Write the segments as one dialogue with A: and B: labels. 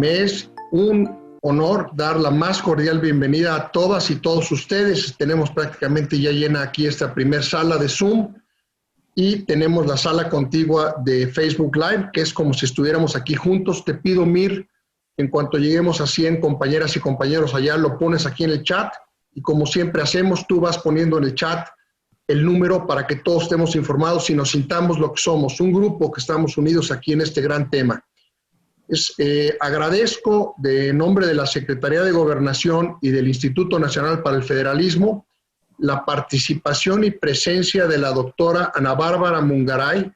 A: Me es un honor dar la más cordial bienvenida a todas y todos ustedes. Tenemos prácticamente ya llena aquí esta primer sala de Zoom y tenemos la sala contigua de Facebook Live, que es como si estuviéramos aquí juntos. Te pido, Mir, en cuanto lleguemos a 100 compañeras y compañeros allá, lo pones aquí en el chat y como siempre hacemos, tú vas poniendo en el chat el número para que todos estemos informados y nos sintamos lo que somos, un grupo que estamos unidos aquí en este gran tema. Agradezco de nombre de la Secretaría de Gobernación y del Instituto Nacional para el Federalismo la participación y presencia de la doctora Ana Bárbara Mungaray,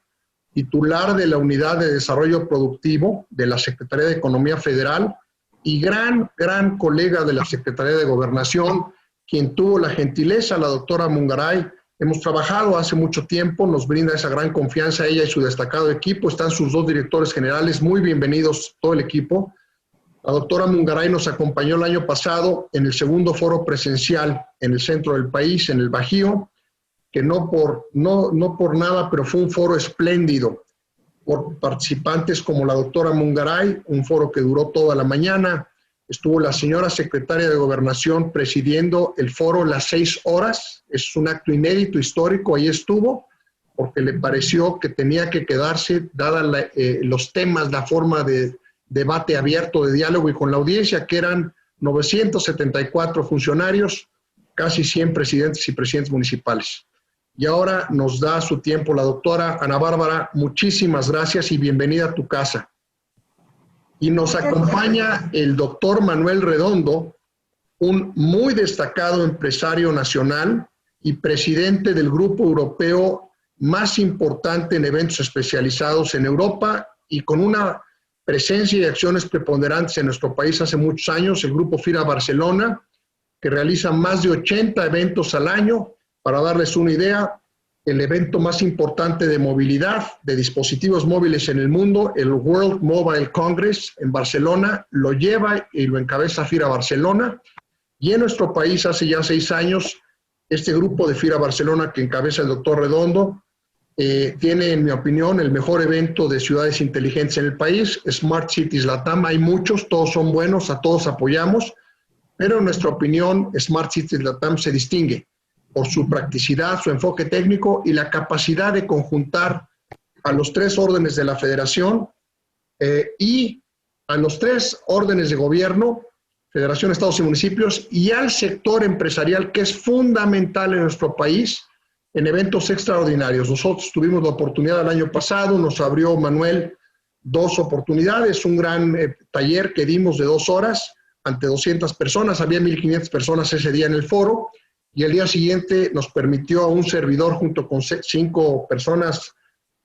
A: titular de la Unidad de Desarrollo Productivo de la Secretaría de Economía Federal y gran colega de la Secretaría de Gobernación, quien tuvo la gentileza, la doctora Mungaray. Hemos trabajado hace mucho tiempo, nos brinda esa gran confianza ella y su destacado equipo. Están sus dos directores generales, muy bienvenidos todo el equipo. La doctora Mungaray nos acompañó el año pasado en el segundo foro presencial en el centro del país, en el Bajío, que no por nada, pero fue un foro espléndido, por participantes como la doctora Mungaray, un foro que duró toda la mañana. Estuvo la señora secretaria de Gobernación presidiendo el foro las 6 horas. Es un acto inédito, histórico. Ahí estuvo, porque le pareció que tenía que quedarse, dadas los temas, la forma de debate abierto, de diálogo y con la audiencia, que eran 974 funcionarios, casi 100 presidentes y presidentes municipales. Y ahora nos da su tiempo la doctora Ana Bárbara. Muchísimas gracias y bienvenida a tu casa. Y nos acompaña el doctor Manuel Redondo, un muy destacado empresario nacional y presidente del grupo europeo más importante en eventos especializados en Europa y con una presencia y acciones preponderantes en nuestro país hace muchos años, el grupo FIRA Barcelona, que realiza más de 80 eventos al año. Para darles una idea, el evento más importante de movilidad, de dispositivos móviles en el mundo, el World Mobile Congress en Barcelona, lo lleva y lo encabeza FIRA Barcelona. Y en nuestro país, hace ya 6 años, este grupo de FIRA Barcelona que encabeza el doctor Redondo, tiene, en mi opinión, el mejor evento de ciudades inteligentes en el país, Smart Cities Latam. Hay muchos, todos son buenos, a todos apoyamos, pero en nuestra opinión, Smart Cities Latam se distingue por su practicidad, su enfoque técnico y la capacidad de conjuntar a los 3 órdenes de la federación y a los 3 órdenes de gobierno, federación, estados y municipios, y al sector empresarial, que es fundamental en nuestro país, en eventos extraordinarios. Nosotros tuvimos la oportunidad el año pasado, nos abrió Manuel 2 oportunidades, un gran taller que dimos de 2 horas ante 200 personas, había 1,500 personas ese día en el foro, y el día siguiente nos permitió a un servidor junto con 5 personas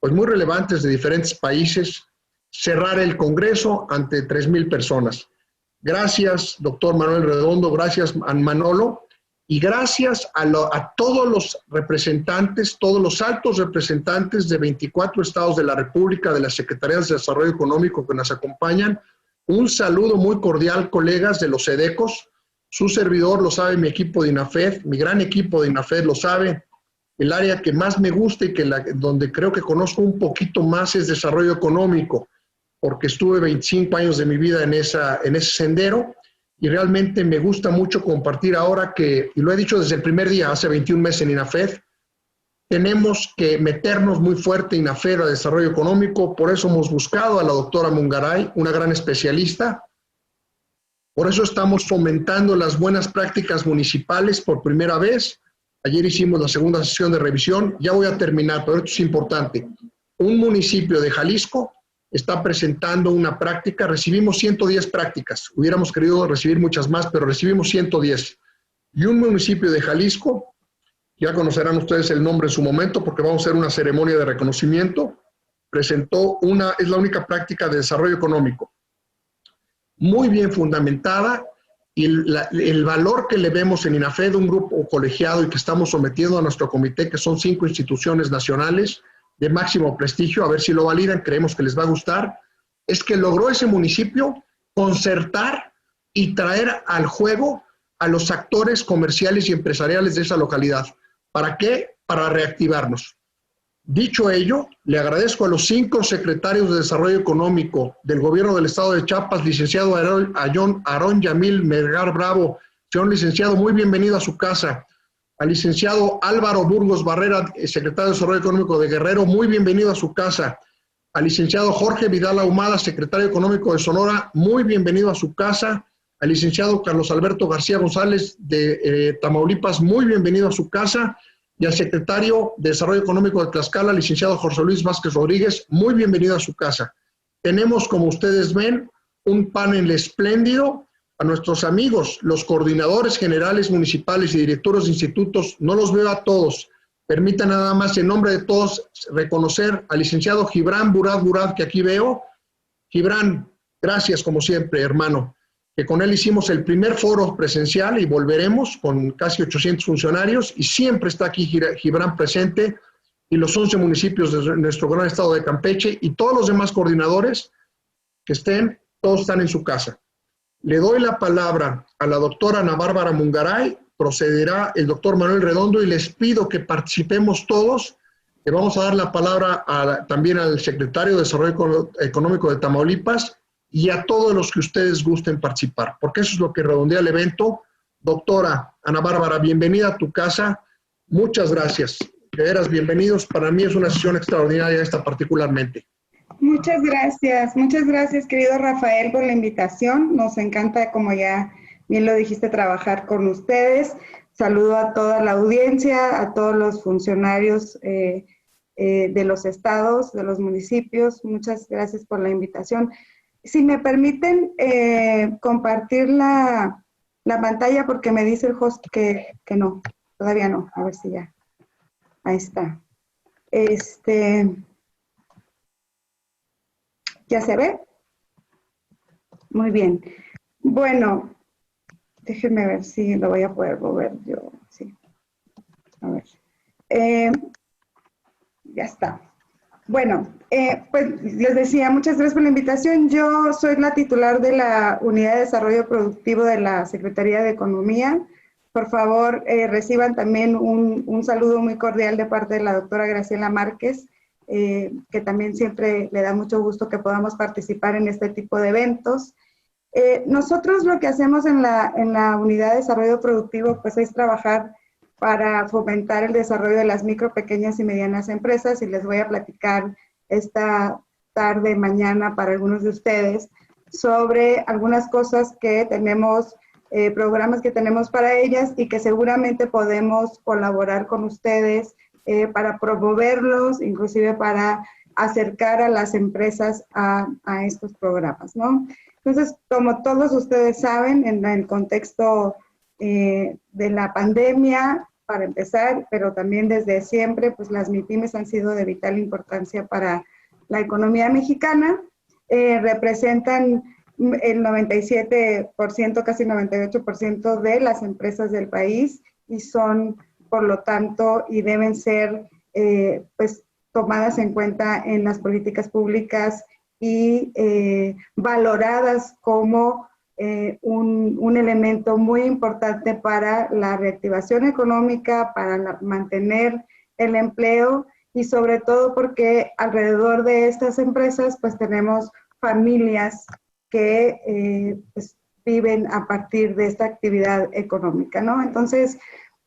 A: pues muy relevantes de diferentes países cerrar el Congreso ante 3,000 personas. Gracias, doctor Manuel Redondo, gracias a Manolo, y gracias a todos los representantes, todos los altos representantes de 24 estados de la República, de las Secretarías de Desarrollo Económico que nos acompañan. Un saludo muy cordial, colegas de los SEDECOS. Su servidor lo sabe, mi equipo de INAFED, mi gran equipo de INAFED lo sabe. El área que más me gusta y donde creo que conozco un poquito más es desarrollo económico, porque estuve 25 años de mi vida en ese sendero y realmente me gusta mucho compartir ahora que, y lo he dicho desde el primer día, hace 21 meses en INAFED, tenemos que meternos muy fuerte en INAFED a desarrollo económico. Por eso hemos buscado a la doctora Mungaray, una gran especialista. Por eso estamos fomentando las buenas prácticas municipales por primera vez. Ayer hicimos la segunda sesión de revisión. Ya voy a terminar, pero esto es importante. Un municipio de Jalisco está presentando una práctica. Recibimos 110 prácticas. Hubiéramos querido recibir muchas más, pero recibimos 110. Y un municipio de Jalisco, ya conocerán ustedes el nombre en su momento porque vamos a hacer una ceremonia de reconocimiento, presentó es la única práctica de desarrollo económico muy bien fundamentada, y el valor que le vemos en INAFED, un grupo colegiado y que estamos sometiendo a nuestro comité, que son 5 instituciones nacionales de máximo prestigio, a ver si lo validan, creemos que les va a gustar, es que logró ese municipio concertar y traer al juego a los actores comerciales y empresariales de esa localidad. ¿Para qué? Para reactivarnos. Dicho ello, le agradezco a los 5 secretarios de Desarrollo Económico del Gobierno del Estado de Chiapas, licenciado Aarón Yamil Melgar Bravo. Señor licenciado, muy bienvenido a su casa. Al licenciado Álvaro Burgos Barrera, secretario de Desarrollo Económico de Guerrero, muy bienvenido a su casa. Al licenciado Jorge Vidal Ahumada, secretario económico de Sonora, muy bienvenido a su casa. Al licenciado Carlos Alberto García González de Tamaulipas, muy bienvenido a su casa. Y al secretario de Desarrollo Económico de Tlaxcala, licenciado José Luis Vázquez Rodríguez, muy bienvenido a su casa. Tenemos, como ustedes ven, un panel espléndido. A nuestros amigos, los coordinadores generales municipales y directores de institutos, no los veo a todos. Permita nada más, en nombre de todos, reconocer al licenciado Gibran Burad, que aquí veo. Gibran, gracias como siempre, hermano, que con él hicimos el primer foro presencial y volveremos con casi 800 funcionarios y siempre está aquí Gibran presente y los 11 municipios de nuestro gran estado de Campeche y todos los demás coordinadores que estén, todos están en su casa. Le doy la palabra a la doctora Ana Bárbara Mungaray, procederá el doctor Manuel Redondo y les pido que participemos todos. Le vamos a dar la palabra también al secretario de Desarrollo Económico de Tamaulipas y a todos los que ustedes gusten participar, porque eso es lo que redondea el evento. Doctora Ana Bárbara, bienvenida a tu casa. Muchas gracias. De veras, bienvenidos. Para mí es una sesión extraordinaria esta particularmente.
B: Muchas gracias querido Rafael por la invitación. Nos encanta, como ya bien lo dijiste, trabajar con ustedes. Saludo a toda la audiencia, a todos los funcionarios de los estados, de los municipios. Muchas gracias por la invitación. Si me permiten compartir la pantalla, porque me dice el host que no, todavía no. A ver si ya. Ahí está. ¿Ya se ve? Muy bien. Bueno, déjenme ver si lo voy a poder mover yo. Sí. A ver. Ya está. Bueno, pues les decía, muchas gracias por la invitación. Yo soy la titular de la Unidad de Desarrollo Productivo de la Secretaría de Economía. Por favor, reciban también un saludo muy cordial de parte de la doctora Graciela Márquez, que también siempre le da mucho gusto que podamos participar en este tipo de eventos. Nosotros lo que hacemos en la Unidad de Desarrollo Productivo pues es trabajar para fomentar el desarrollo de las micro, pequeñas y medianas empresas, y les voy a platicar esta tarde, mañana, para algunos de ustedes, sobre algunas cosas que tenemos, programas que tenemos para ellas y que seguramente podemos colaborar con ustedes para promoverlos, inclusive para acercar a las empresas a estos programas, ¿no? Entonces, como todos ustedes saben, en el contexto de la pandemia, para empezar, pero también desde siempre, pues las MIPYMES han sido de vital importancia para la economía mexicana. Representan el 97%, casi 98% de las empresas del país y son, por lo tanto, y deben ser pues tomadas en cuenta en las políticas públicas y valoradas como un elemento muy importante para la reactivación económica, para mantener el empleo y sobre todo porque alrededor de estas empresas pues tenemos familias que pues, viven a partir de esta actividad económica, ¿no? Entonces,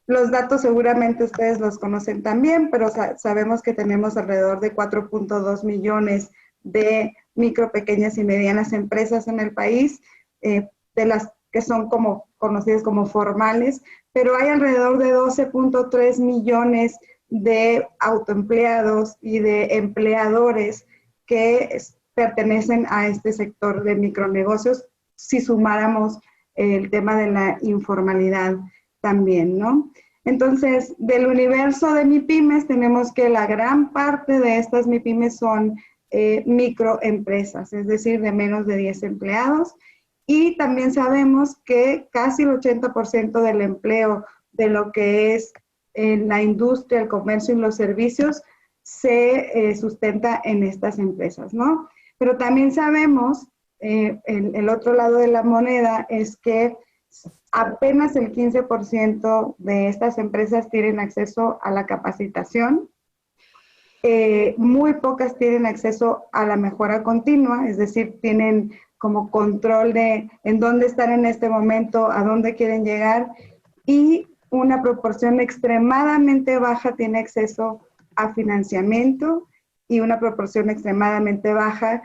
B: los datos seguramente ustedes los conocen también, pero sabemos que tenemos alrededor de 4.2 millones de micro, pequeñas y medianas empresas en el país, de las que son como conocidas como formales, pero hay alrededor de 12.3 millones de autoempleados y de empleadores que pertenecen a este sector de micronegocios, si sumáramos el tema de la informalidad también, ¿no? Entonces, del universo de MIPYMES, tenemos que la gran parte de estas MIPYMES son microempresas, es decir, de menos de 10 empleados, y también sabemos que casi el 80% del empleo de lo que es la industria, el comercio y los servicios se sustenta en estas empresas, ¿no? Pero también sabemos, el otro lado de la moneda es que apenas el 15% de estas empresas tienen acceso a la capacitación. muy pocas tienen acceso a la mejora continua, es decir, tienen como control de en dónde están en este momento, a dónde quieren llegar, y una proporción extremadamente baja tiene acceso a financiamiento y una proporción extremadamente baja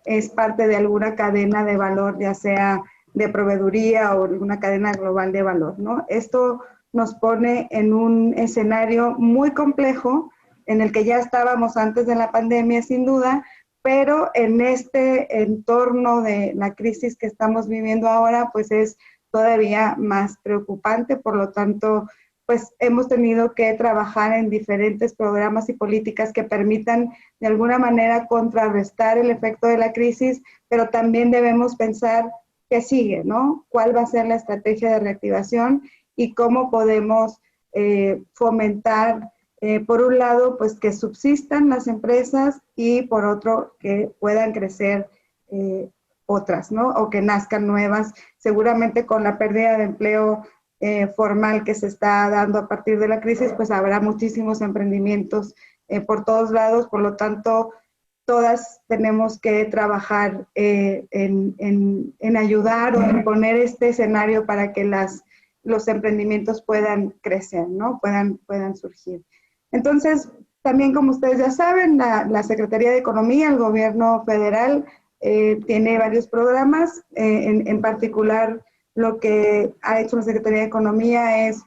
B: es parte de alguna cadena de valor, ya sea de proveeduría o alguna cadena global de valor, ¿no? Esto nos pone en un escenario muy complejo en el que ya estábamos antes de la pandemia, sin duda, pero en este entorno de la crisis que estamos viviendo ahora, pues es todavía más preocupante. Por lo tanto, pues hemos tenido que trabajar en diferentes programas y políticas que permitan de alguna manera contrarrestar el efecto de la crisis, pero también debemos pensar qué sigue, ¿no? ¿Cuál va a ser la estrategia de reactivación y cómo podemos fomentar, por un lado, pues que subsistan las empresas y por otro, que puedan crecer otras, ¿no? O que nazcan nuevas, seguramente con la pérdida de empleo formal que se está dando a partir de la crisis, pues habrá muchísimos emprendimientos por todos lados, por lo tanto, todas tenemos que trabajar en ayudar o en poner este escenario para que los emprendimientos puedan crecer, ¿no? Puedan surgir. Entonces, también como ustedes ya saben, la Secretaría de Economía, el gobierno federal, tiene varios programas, en particular lo que ha hecho la Secretaría de Economía es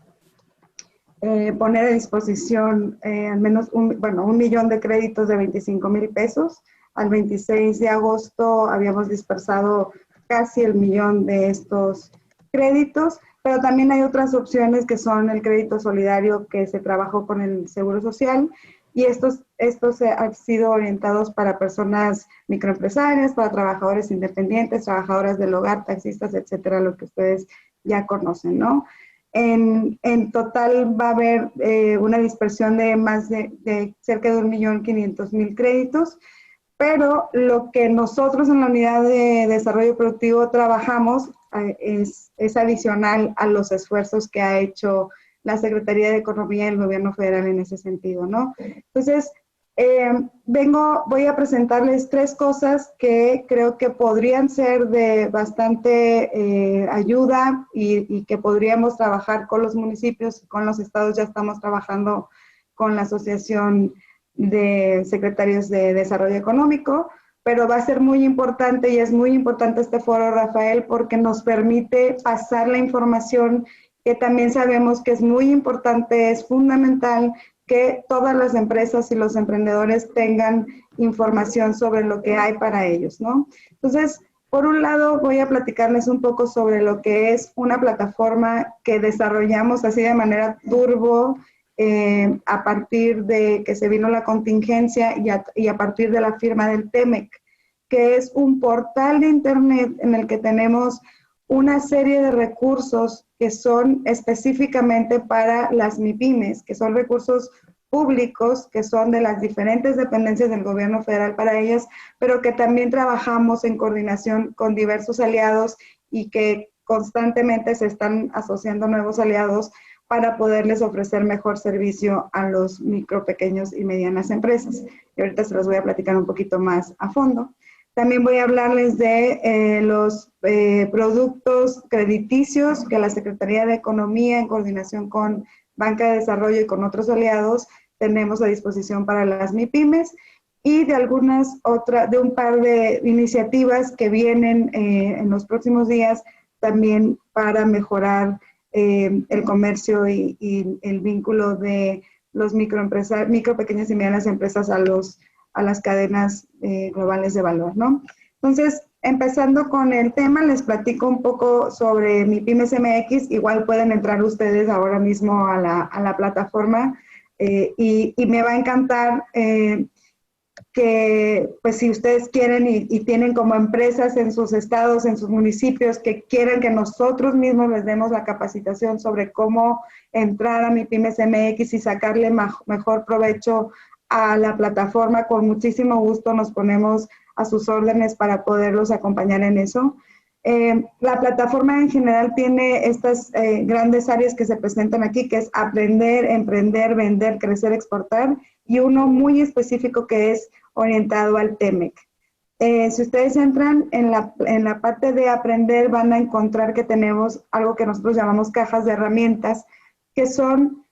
B: poner a disposición al menos un millón de créditos de 25,000 pesos. Al 26 de agosto habíamos dispersado casi el millón de estos créditos, pero también hay otras opciones que son el crédito solidario que se trabajó con el Seguro Social, y estos han sido orientados para personas microempresarias, para trabajadores independientes, trabajadoras del hogar, taxistas, etcétera, lo que ustedes ya conocen, ¿no? En total va a haber una dispersión de más de cerca de 1.500.000 créditos, pero lo que nosotros en la Unidad de Desarrollo Productivo trabajamos es adicional a los esfuerzos que ha hecho la Secretaría de Economía y el Gobierno Federal en ese sentido, ¿no? Entonces, voy a presentarles 3 cosas que creo que podrían ser de bastante ayuda y que podríamos trabajar con los municipios, con los estados. Ya estamos trabajando con la Asociación de Secretarios de Desarrollo Económico, pero va a ser muy importante, y es muy importante este foro, Rafael, porque nos permite pasar la información que también sabemos que es muy importante, es fundamental que todas las empresas y los emprendedores tengan información sobre lo que hay para ellos, ¿no? Entonces, por un lado, voy a platicarles un poco sobre lo que es una plataforma que desarrollamos así de manera turbo, a partir de que se vino la contingencia y a partir de la firma del TEMEC, que es un portal de internet en el que tenemos una serie de recursos que son específicamente para las MIPYMES, que son recursos públicos, que son de las diferentes dependencias del gobierno federal para ellas, pero que también trabajamos en coordinación con diversos aliados y que constantemente se están asociando nuevos aliados para poderles ofrecer mejor servicio a los micro, pequeños y medianas empresas. Y ahorita se los voy a platicar un poquito más a fondo. También voy a hablarles de los productos crediticios que la Secretaría de Economía, en coordinación con Banca de Desarrollo y con otros aliados, tenemos a disposición para las MIPYMES, y de un par de iniciativas que vienen en los próximos días también para mejorar el comercio y el vínculo de los micro, pequeñas y medianas empresas a las cadenas globales de valor, ¿no? Entonces, empezando con el tema, les platico un poco sobre MIPYMES MX. Igual pueden entrar ustedes ahora mismo a la plataforma y me va a encantar que, pues, si ustedes quieren y tienen como empresas en sus estados, en sus municipios, que quieran que nosotros mismos les demos la capacitación sobre cómo entrar a MIPYMES MX y sacarle mejor provecho a la plataforma, con muchísimo gusto nos ponemos a sus órdenes para poderlos acompañar en eso. La plataforma en general tiene estas grandes áreas que se presentan aquí, que es aprender, emprender, vender, crecer, exportar, y uno muy específico que es orientado al TEMEC. Si ustedes entran en la parte de aprender, van a encontrar que tenemos algo que nosotros llamamos cajas de herramientas, que son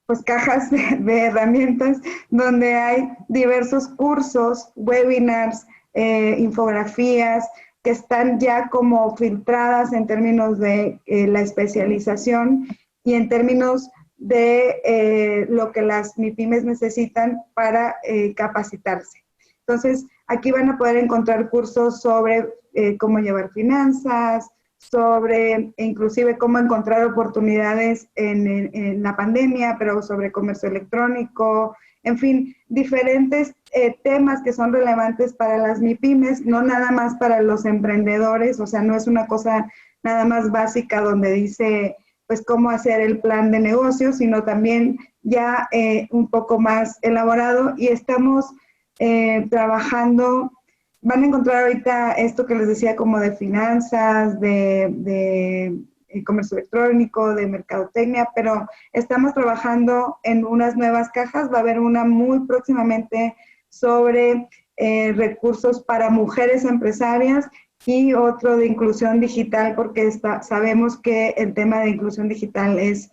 B: pues cajas de herramientas donde hay diversos cursos, webinars, infografías, que están ya como filtradas en términos de la especialización y en términos de lo que las MIPYMES necesitan para capacitarse. Entonces, aquí van a poder encontrar cursos sobre cómo llevar finanzas, sobre inclusive cómo encontrar oportunidades en la pandemia, pero sobre comercio electrónico, en fin, diferentes temas que son relevantes para las MIPYMES, no nada más para los emprendedores, o sea, no es una cosa nada más básica donde dice, pues, cómo hacer el plan de negocio, sino también ya un poco más elaborado, y estamos trabajando. Van a encontrar ahorita esto que les decía como de finanzas, de comercio electrónico, de mercadotecnia, pero estamos trabajando en unas nuevas cajas. Va a haber una muy próximamente sobre recursos para mujeres empresarias y otro de inclusión digital, porque sabemos que el tema de inclusión digital es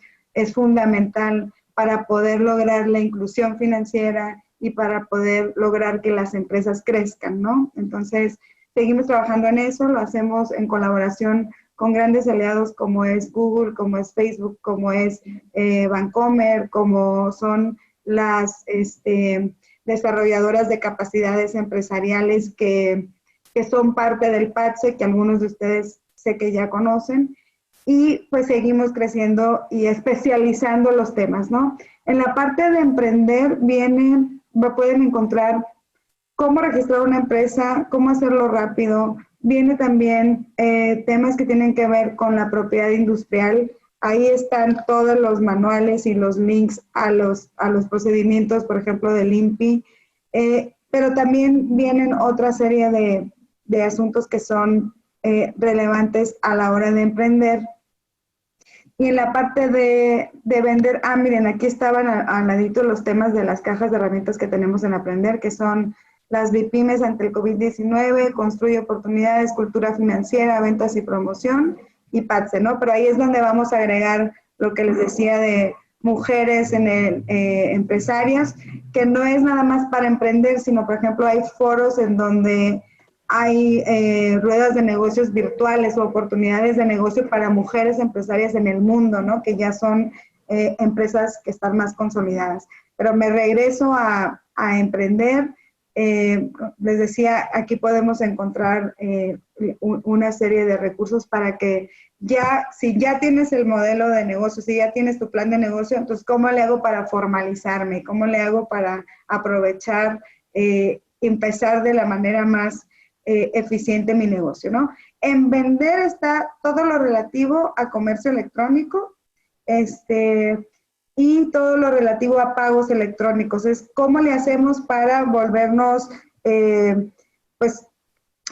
B: fundamental para poder lograr la inclusión financiera y para poder lograr que las empresas crezcan, ¿no? Entonces, seguimos trabajando en eso, lo hacemos en colaboración con grandes aliados como es Google, como es Facebook, como es Bancomer, como son las desarrolladoras de capacidades empresariales que son parte del PATSE, que algunos de ustedes sé que ya conocen, y pues seguimos creciendo y especializando los temas, ¿no? En la parte de emprender pueden encontrar cómo registrar una empresa, cómo hacerlo rápido. Viene también temas que tienen que ver con la propiedad industrial. Ahí están todos los manuales y los links a los procedimientos, por ejemplo, del INPI. Pero también vienen otra serie de asuntos que son relevantes a la hora de emprender. Y en la parte de vender, miren, aquí estaban al ladito los temas de las cajas de herramientas que tenemos en Aprender, que son las MIPYMES ante el COVID-19, construye oportunidades, cultura financiera, ventas y promoción, y PATSE, ¿no? Pero ahí es donde vamos a agregar lo que les decía de mujeres empresarias, que no es nada más para emprender, sino, por ejemplo, hay foros en donde hay ruedas de negocios virtuales o oportunidades de negocio para mujeres empresarias en el mundo, ¿no? Que ya son empresas que están más consolidadas. Pero me regreso a emprender. Les decía, aquí podemos encontrar una serie de recursos para que si ya tienes el modelo de negocio, si ya tienes tu plan de negocio, entonces, ¿cómo le hago para formalizarme? ¿Cómo le hago para aprovechar, empezar de la manera más eficiente mi negocio, ¿no? En vender está todo lo relativo a comercio electrónico, y todo lo relativo a pagos electrónicos. Es cómo le hacemos para volvernos, pues,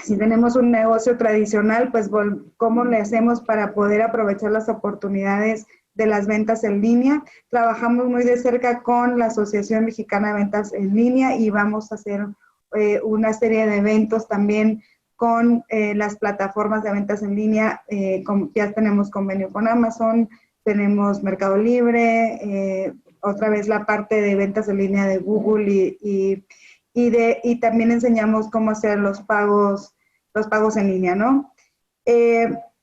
B: si tenemos un negocio tradicional, pues, cómo le hacemos para poder aprovechar las oportunidades de las ventas en línea. Trabajamos muy de cerca con la Asociación Mexicana de Ventas en Línea y vamos a hacer una serie de eventos también con las plataformas de ventas en línea. Ya tenemos convenio con Amazon, tenemos Mercado Libre, otra vez la parte de ventas en línea de Google y también enseñamos cómo hacer los pagos en línea, ¿no?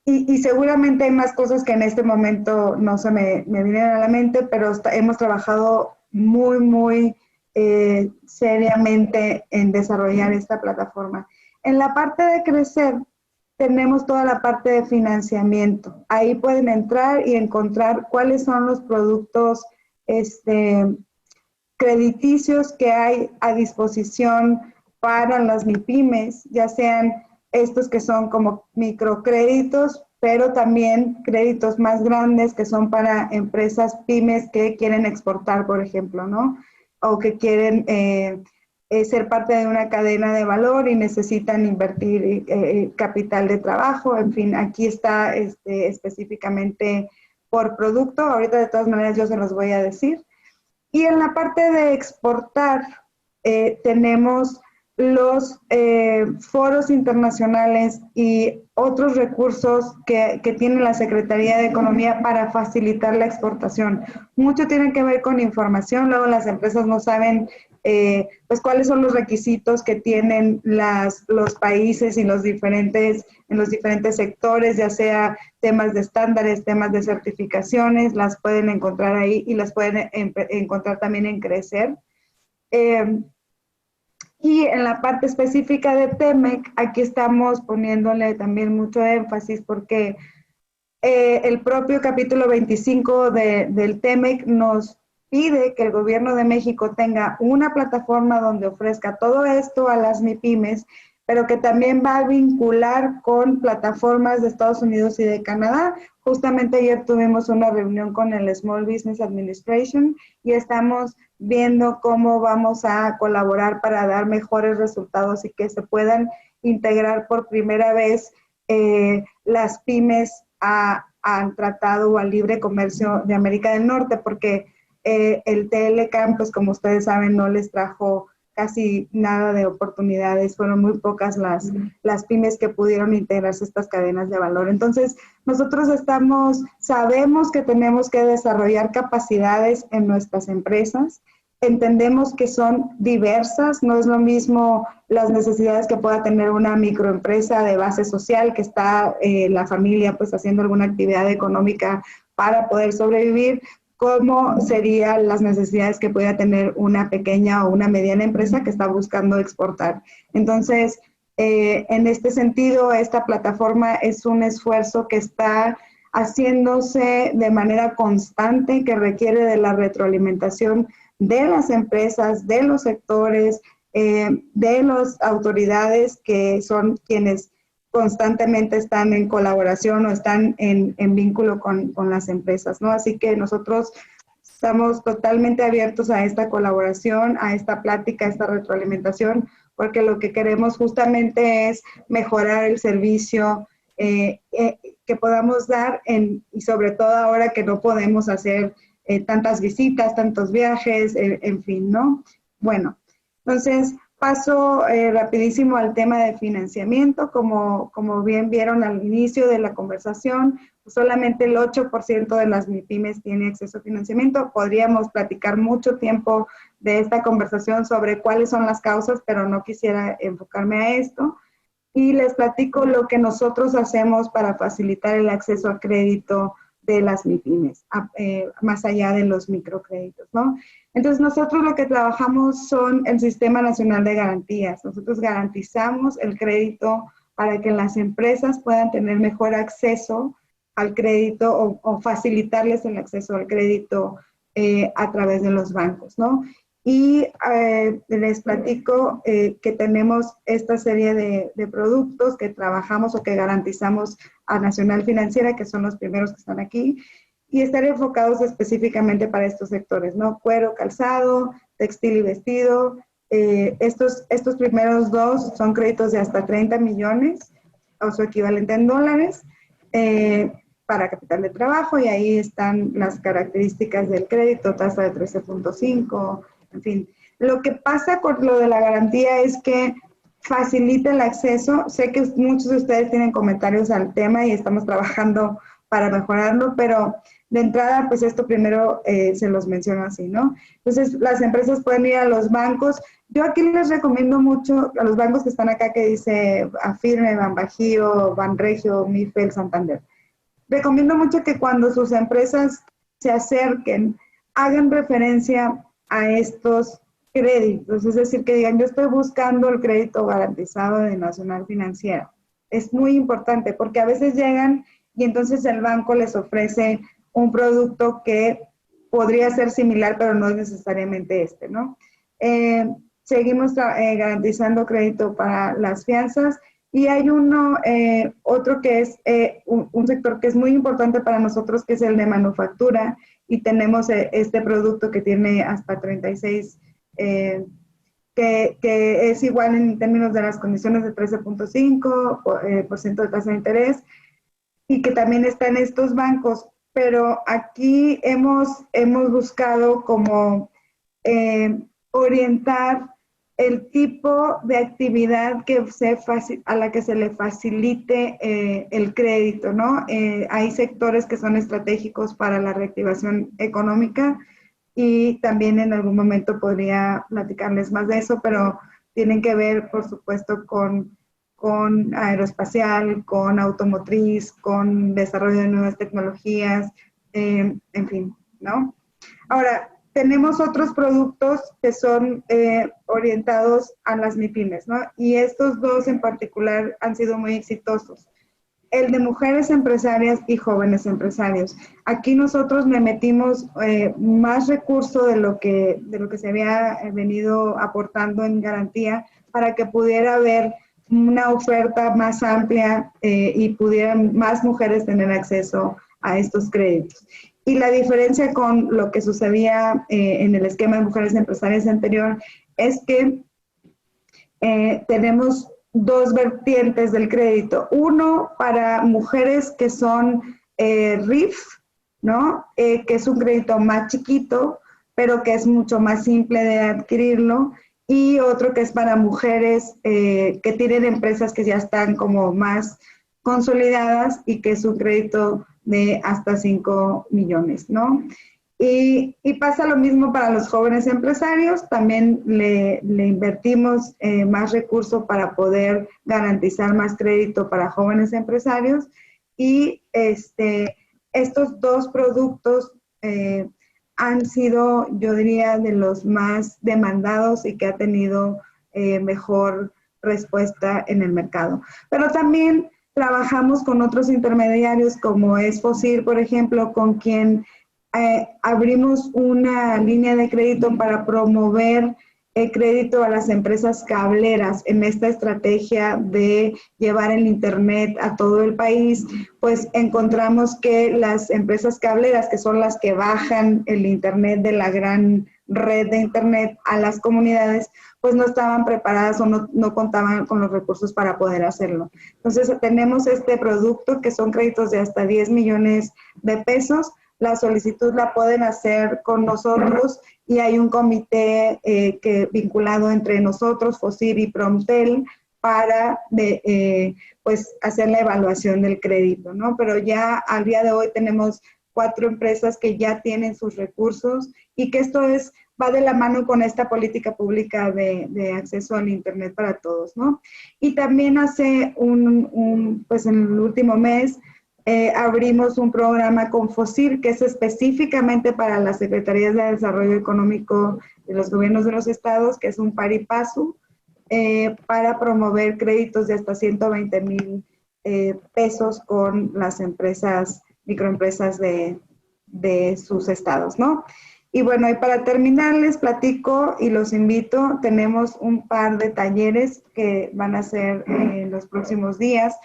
B: Y seguramente hay más cosas que en este momento no se me vienen a la mente, pero hemos trabajado muy seriamente en desarrollar esta plataforma. En la parte de crecer, tenemos toda la parte de financiamiento. Ahí pueden entrar y encontrar cuáles son los productos crediticios que hay a disposición para las MIPYMES, ya sean estos que son como microcréditos, pero también créditos más grandes que son para empresas pymes que quieren exportar, por ejemplo, ¿no? O que quieren ser parte de una cadena de valor y necesitan invertir capital de trabajo. En fin, aquí está específicamente por producto. Ahorita de todas maneras yo se los voy a decir. Y en la parte de exportar tenemos los foros internacionales y otros recursos que tiene la Secretaría de Economía para facilitar la exportación. Mucho tiene que ver con información, luego las empresas no saben pues cuáles son los requisitos que tienen los países y en los diferentes sectores, ya sea temas de estándares, temas de certificaciones, las pueden encontrar ahí y las pueden encontrar también en Crecer. Y en la parte específica de TEMEC, aquí estamos poniéndole también mucho énfasis porque el propio capítulo 25 del TEMEC nos pide que el gobierno de México tenga una plataforma donde ofrezca todo esto a las MIPYMES, pero que también va a vincular con plataformas de Estados Unidos y de Canadá. Justamente ayer tuvimos una reunión con el Small Business Administration y estamos viendo cómo vamos a colaborar para dar mejores resultados y que se puedan integrar por primera vez las pymes al tratado o al libre comercio de América del Norte, porque el TLCAN, pues como ustedes saben, no les trajo casi nada de oportunidades, fueron muy pocas las pymes que pudieron integrarse a estas cadenas de valor. Entonces, nosotros sabemos que tenemos que desarrollar capacidades en nuestras empresas, entendemos que son diversas, no es lo mismo las necesidades que pueda tener una microempresa de base social que está la familia pues haciendo alguna actividad económica para poder sobrevivir, cómo serían las necesidades que pueda tener una pequeña o una mediana empresa que está buscando exportar. Entonces, en este sentido, esta plataforma es un esfuerzo que está haciéndose de manera constante, que requiere de la retroalimentación de las empresas, de los sectores, de las autoridades que son quienes constantemente están en colaboración o están en vínculo con las empresas, ¿no? Así que nosotros estamos totalmente abiertos a esta colaboración, a esta plática, a esta retroalimentación, porque lo que queremos justamente es mejorar el servicio que podamos dar y sobre todo ahora que no podemos hacer tantas visitas, tantos viajes, en fin, ¿no? Bueno, entonces paso rapidísimo al tema de financiamiento. Como bien vieron al inicio de la conversación, pues solamente el 8% de las MIPYMES tiene acceso a financiamiento. Podríamos platicar mucho tiempo de esta conversación sobre cuáles son las causas, pero no quisiera enfocarme a esto. Y les platico lo que nosotros hacemos para facilitar el acceso a crédito de las MIPYMES, más allá de los microcréditos, ¿no? Entonces, nosotros lo que trabajamos son el Sistema Nacional de Garantías. Nosotros garantizamos el crédito para que las empresas puedan tener mejor acceso al crédito o facilitarles el acceso al crédito a través de los bancos, ¿no? Y les platico que tenemos esta serie de productos que trabajamos o que garantizamos a Nacional Financiera, que son los primeros que están aquí, y estar enfocados específicamente para estos sectores, ¿no? Cuero, calzado, textil y vestido. Estos primeros dos son créditos de hasta 30 millones, o su equivalente en dólares, para capital de trabajo, y ahí están las características del crédito, tasa de 13.5, en fin. Lo que pasa con lo de la garantía es que facilita el acceso. Sé que muchos de ustedes tienen comentarios al tema y estamos trabajando para mejorarlo, pero de entrada, pues esto primero se los menciono así, ¿no? Entonces, las empresas pueden ir a los bancos. Yo aquí les recomiendo mucho a los bancos que están acá, que dice Afirme, Banbajío, Banregio, Mifel, Santander. Recomiendo mucho que cuando sus empresas se acerquen, hagan referencia a estos créditos, es decir, que digan, yo estoy buscando el crédito garantizado de Nacional Financiera. Es muy importante porque a veces llegan y entonces el banco les ofrece un producto que podría ser similar, pero no es necesariamente este, ¿no? Seguimos garantizando crédito para las fianzas y hay otro que es un sector que es muy importante para nosotros, que es el de manufactura, y tenemos este producto que tiene hasta 36 que es igual en términos de las condiciones de 13.5% de tasa de interés, y que también está en estos bancos. Pero aquí hemos buscado como orientar el tipo de actividad que a la que se le facilite el crédito, ¿no? Hay sectores que son estratégicos para la reactivación económica, y también en algún momento podría platicarles más de eso, pero tienen que ver, por supuesto, con aeroespacial, con automotriz, con desarrollo de nuevas tecnologías, en fin, ¿no? Ahora, tenemos otros productos que son orientados a las MIPYMES, ¿no? Y estos dos en particular han sido muy exitosos. El de mujeres empresarias y jóvenes empresarios. Aquí nosotros le metimos más recurso de lo que se había venido aportando en garantía, para que pudiera haber una oferta más amplia y pudieran más mujeres tener acceso a estos créditos. Y la diferencia con lo que sucedía en el esquema de mujeres empresarias anterior es que tenemos dos vertientes del crédito. Uno para mujeres que son RIF, ¿no? Que es un crédito más chiquito, pero que es mucho más simple de adquirirlo. Y otro que es para mujeres que tienen empresas que ya están como más consolidadas, y que es un crédito de hasta 5 millones, ¿no? Y pasa lo mismo para los jóvenes empresarios. También le invertimos más recursos para poder garantizar más crédito para jóvenes empresarios. Y estos dos productos han sido, yo diría, de los más demandados y que ha tenido mejor respuesta en el mercado. Pero también trabajamos con otros intermediarios, como es FOSIR, por ejemplo, con quien abrimos una línea de crédito para promover el crédito a las empresas cableras en esta estrategia de llevar el Internet a todo el país. Pues encontramos que las empresas cableras, que son las que bajan el Internet de la gran red de Internet a las comunidades, pues no estaban preparadas o no contaban con los recursos para poder hacerlo. Entonces tenemos este producto que son créditos de hasta 10 millones de pesos. La solicitud la pueden hacer con nosotros, y hay un comité vinculado entre nosotros, FOSIR y Promtel, para pues hacer la evaluación del crédito, ¿no? Pero ya al día de hoy tenemos 4 empresas que ya tienen sus recursos, y que esto va de la mano con esta política pública de acceso al Internet para todos, ¿no? Y también hace pues en el último mes, abrimos un programa con FOSIR, que es específicamente para las Secretarías de Desarrollo Económico de los gobiernos de los estados, que es un pari passu, para promover créditos de hasta 120,000 pesos con las microempresas de sus estados, ¿no? Y bueno, y para terminar les platico y los invito, tenemos un par de talleres que van a ser en los próximos días.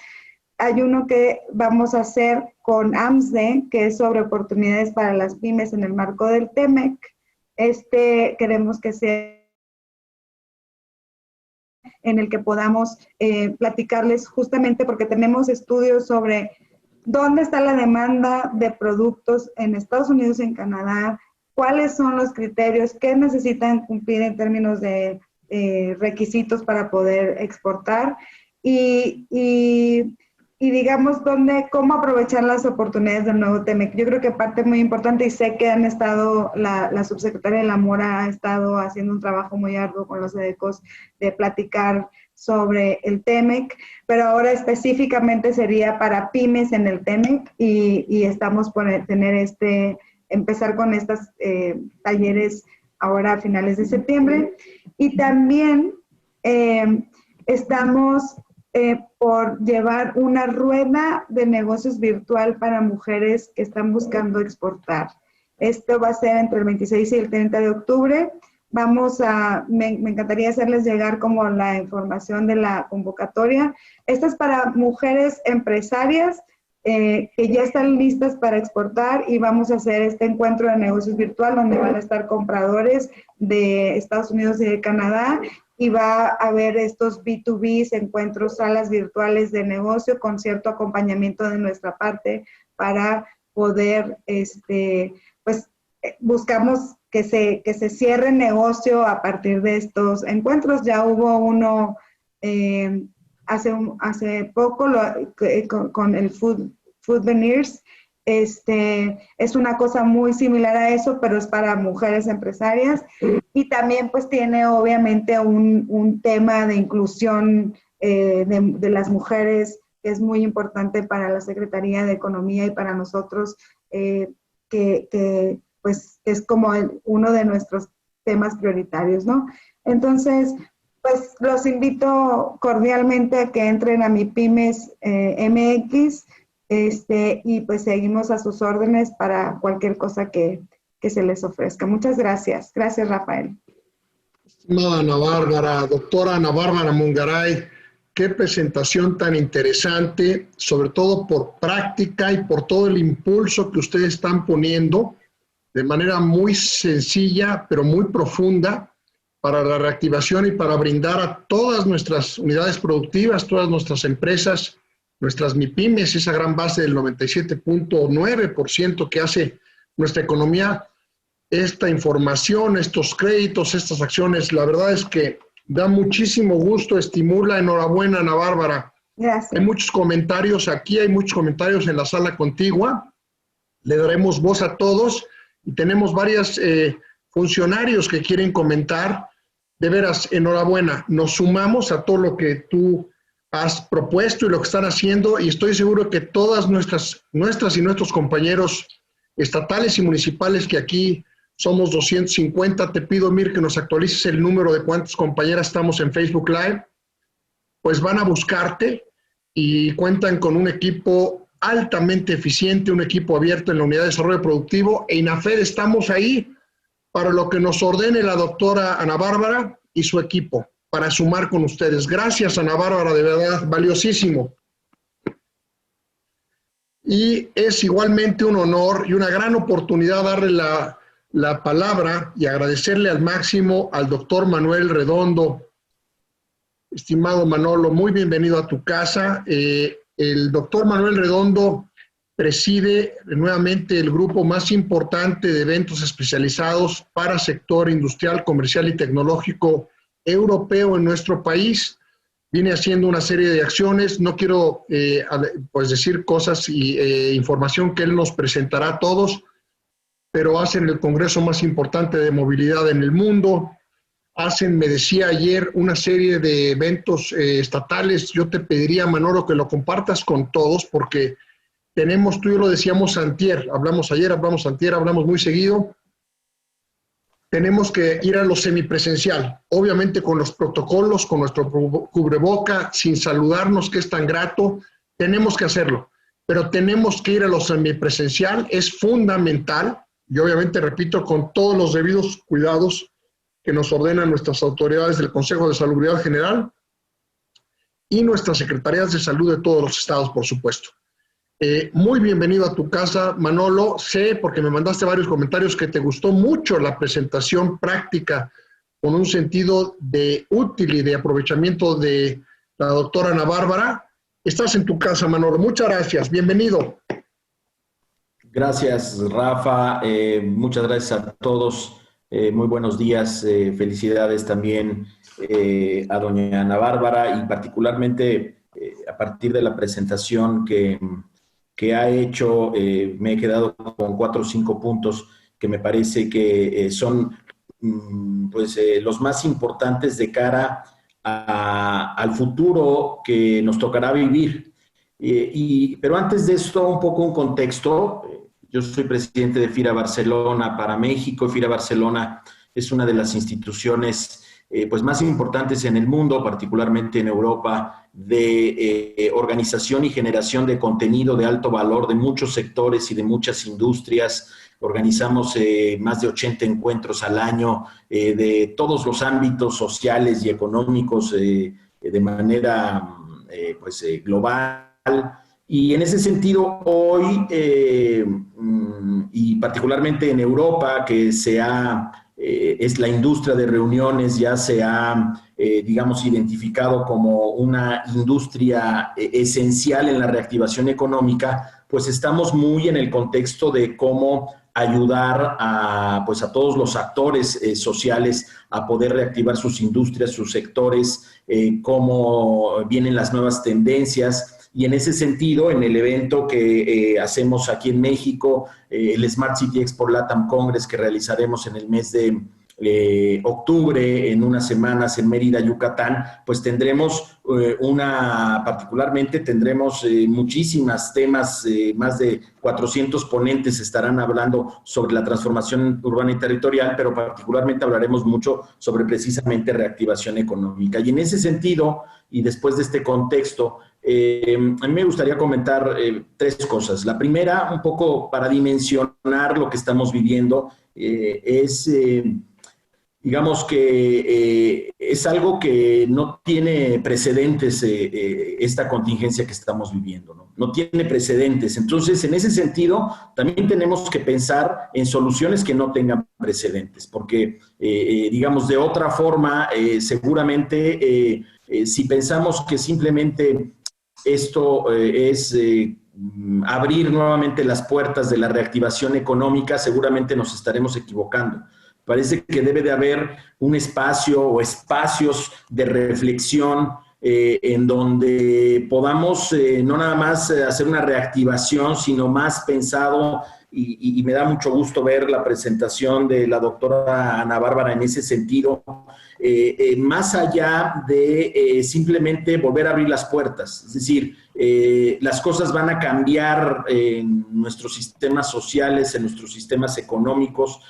B: Hay uno que vamos a hacer con AMSDE, que es sobre oportunidades para las pymes en el marco del TEMEC. Queremos que sea en el que podamos platicarles, justamente porque tenemos estudios sobre dónde está la demanda de productos en Estados Unidos y en Canadá, cuáles son los criterios, qué necesitan cumplir en términos de requisitos para poder exportar, y digamos cómo aprovechar las oportunidades del nuevo TEMEC. Yo creo que parte muy importante, y sé que la subsecretaria de la Mora ha estado haciendo un trabajo muy arduo con los EDECOS de platicar sobre el TEMEC, pero ahora específicamente sería para pymes en el TEMEC, y estamos por empezar con estos talleres ahora a finales de septiembre. Y también estamos por llevar una rueda de negocios virtual para mujeres que están buscando exportar. Esto va a ser entre el 26 y el 30 de octubre. Me encantaría hacerles llegar como la información de la convocatoria. Esta es para mujeres empresarias que ya están listas para exportar y vamos a hacer este encuentro de negocios virtual donde van a estar compradores de Estados Unidos y de Canadá y va a haber estos B2B, encuentros, salas virtuales de negocio con cierto acompañamiento de nuestra parte para poder, pues, buscamos que se cierre negocio a partir de estos encuentros. Ya hubo uno hace poco con el Food Veneers. Es una cosa muy similar a eso, pero es para mujeres empresarias y también pues tiene obviamente un tema de inclusión de las mujeres que es muy importante para la Secretaría de Economía y para nosotros, que pues es como uno de nuestros temas prioritarios, ¿no? Entonces, pues los invito cordialmente a que entren a MIPYMES MX, y pues seguimos a sus órdenes para cualquier cosa que se les ofrezca. Muchas gracias. Gracias, Rafael.
A: Estimada Ana Bárbara, doctora Ana Bárbara Mungaray, qué presentación tan interesante, sobre todo por práctica y por todo el impulso que ustedes están poniendo de manera muy sencilla, pero muy profunda, para la reactivación y para brindar a todas nuestras unidades productivas, todas nuestras empresas, nuestras MIPYMES, esa gran base del 97.9% que hace nuestra economía, esta información, estos créditos, estas acciones. La verdad es que da muchísimo gusto, estimula. Enhorabuena, Ana Bárbara.
B: Gracias.
A: Hay muchos comentarios aquí, hay muchos comentarios en la sala contigua. Le daremos voz a todos y tenemos varios funcionarios que quieren comentar. De veras, enhorabuena. Nos sumamos a todo lo que tú has propuesto y lo que están haciendo, y estoy seguro que todas nuestras y nuestros compañeros estatales y municipales, que aquí somos 250, te pido, Mir, que nos actualices el número de cuántas compañeras estamos en Facebook Live, pues van a buscarte y cuentan con un equipo altamente eficiente, un equipo abierto en la Unidad de Desarrollo Productivo, e INAFED estamos ahí para lo que nos ordene la doctora Ana Bárbara y su equipo, para sumar con ustedes. Gracias, Ana Bárbara, de verdad, valiosísimo. Y es igualmente un honor y una gran oportunidad darle la palabra y agradecerle al máximo al doctor Manuel Redondo. Estimado Manolo, muy bienvenido a tu casa. El doctor Manuel Redondo preside nuevamente el grupo más importante de eventos especializados para sector industrial, comercial y tecnológico europeo en nuestro país. Viene haciendo una serie de acciones. No quiero pues decir cosas y información que él nos presentará a todos, pero hacen el congreso más importante de movilidad en el mundo. Hacen, me decía ayer, una serie de eventos estatales. Yo te pediría, Manolo, que lo compartas con todos, porque tenemos, tú y yo lo decíamos antier, hablamos ayer, hablamos antier, hablamos muy seguido. Tenemos que ir a lo semipresencial, obviamente con los protocolos, con nuestro cubreboca, sin saludarnos, que es tan grato. Tenemos que hacerlo, pero tenemos que ir a lo semipresencial, es fundamental, y obviamente, repito, con todos los debidos cuidados que nos ordenan nuestras autoridades del Consejo de Salubridad General y nuestras secretarías de salud de todos los estados, por supuesto. Muy bienvenido a tu casa, Manolo. Sé, porque me mandaste varios comentarios, que te gustó mucho la presentación práctica con un sentido de útil y de aprovechamiento de la doctora Ana Bárbara. Estás en tu casa, Manolo. Muchas gracias. Bienvenido.
C: Gracias, Rafa. Muchas gracias a todos. Muy buenos días. Felicidades también a doña Ana Bárbara, y particularmente a partir de la presentación que ha hecho, me he quedado con 4 o 5 puntos que me parece que son los más importantes de cara al futuro que nos tocará vivir. Pero antes de esto, un poco un contexto. Yo soy presidente de FIRA Barcelona para México. FIRA Barcelona es una de las instituciones pues más importantes en el mundo, particularmente en Europa, de organización y generación de contenido de alto valor de muchos sectores y de muchas industrias. Organizamos más de 80 encuentros al año de todos los ámbitos sociales y económicos de manera global. Y en ese sentido, hoy, y particularmente en Europa, que es la industria de reuniones, ya se ha, digamos, identificado como una industria esencial en la reactivación económica, pues estamos muy en el contexto de cómo ayudar pues a todos los actores sociales a poder reactivar sus industrias, sus sectores, cómo vienen las nuevas tendencias. Y en ese sentido, en el evento que hacemos aquí en México, el Smart City Expo LATAM Congress, que realizaremos en el mes de octubre, en unas semanas en Mérida, Yucatán, pues tendremos particularmente tendremos muchísimas temas, más de 400 ponentes estarán hablando sobre la transformación urbana y territorial, pero particularmente hablaremos mucho sobre precisamente reactivación económica. Y en ese sentido, y después de este contexto, a mí me gustaría comentar tres cosas. La primera, un poco para dimensionar lo que estamos viviendo, digamos que es algo que no tiene precedentes, esta contingencia que estamos viviendo, ¿no? No tiene precedentes. Entonces, en ese sentido, también tenemos que pensar en soluciones que no tengan precedentes, porque, digamos, de otra forma, seguramente, si pensamos que simplemente esto es abrir nuevamente las puertas de la reactivación económica, seguramente nos estaremos equivocando. Parece que debe de haber un espacio o espacios de reflexión en donde podamos no nada más hacer una reactivación, sino más pensado, y me da mucho gusto ver la presentación de la doctora Ana Bárbara en ese sentido, más allá de simplemente volver a abrir las puertas. Es decir, las cosas van a cambiar en nuestros sistemas sociales, en nuestros sistemas económicos.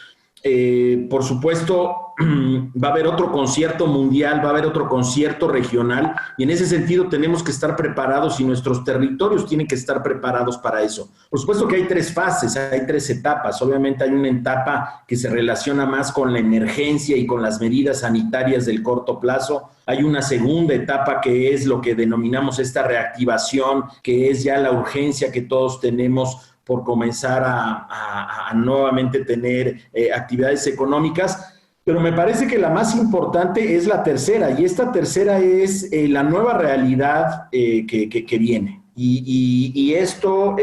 C: Por supuesto, va a haber otro concierto mundial, va a haber otro concierto regional, y en ese sentido tenemos que estar preparados y nuestros territorios tienen que estar preparados para eso. Por supuesto que hay tres fases, hay tres etapas. Obviamente hay una etapa que se relaciona más con la emergencia y con las medidas sanitarias del corto plazo. Hay una segunda etapa que es lo que denominamos esta reactivación, que es ya la urgencia que todos tenemos por comenzar a nuevamente tener actividades económicas. Pero me parece que la más importante es la tercera, y esta tercera es la nueva realidad que viene. Y esto,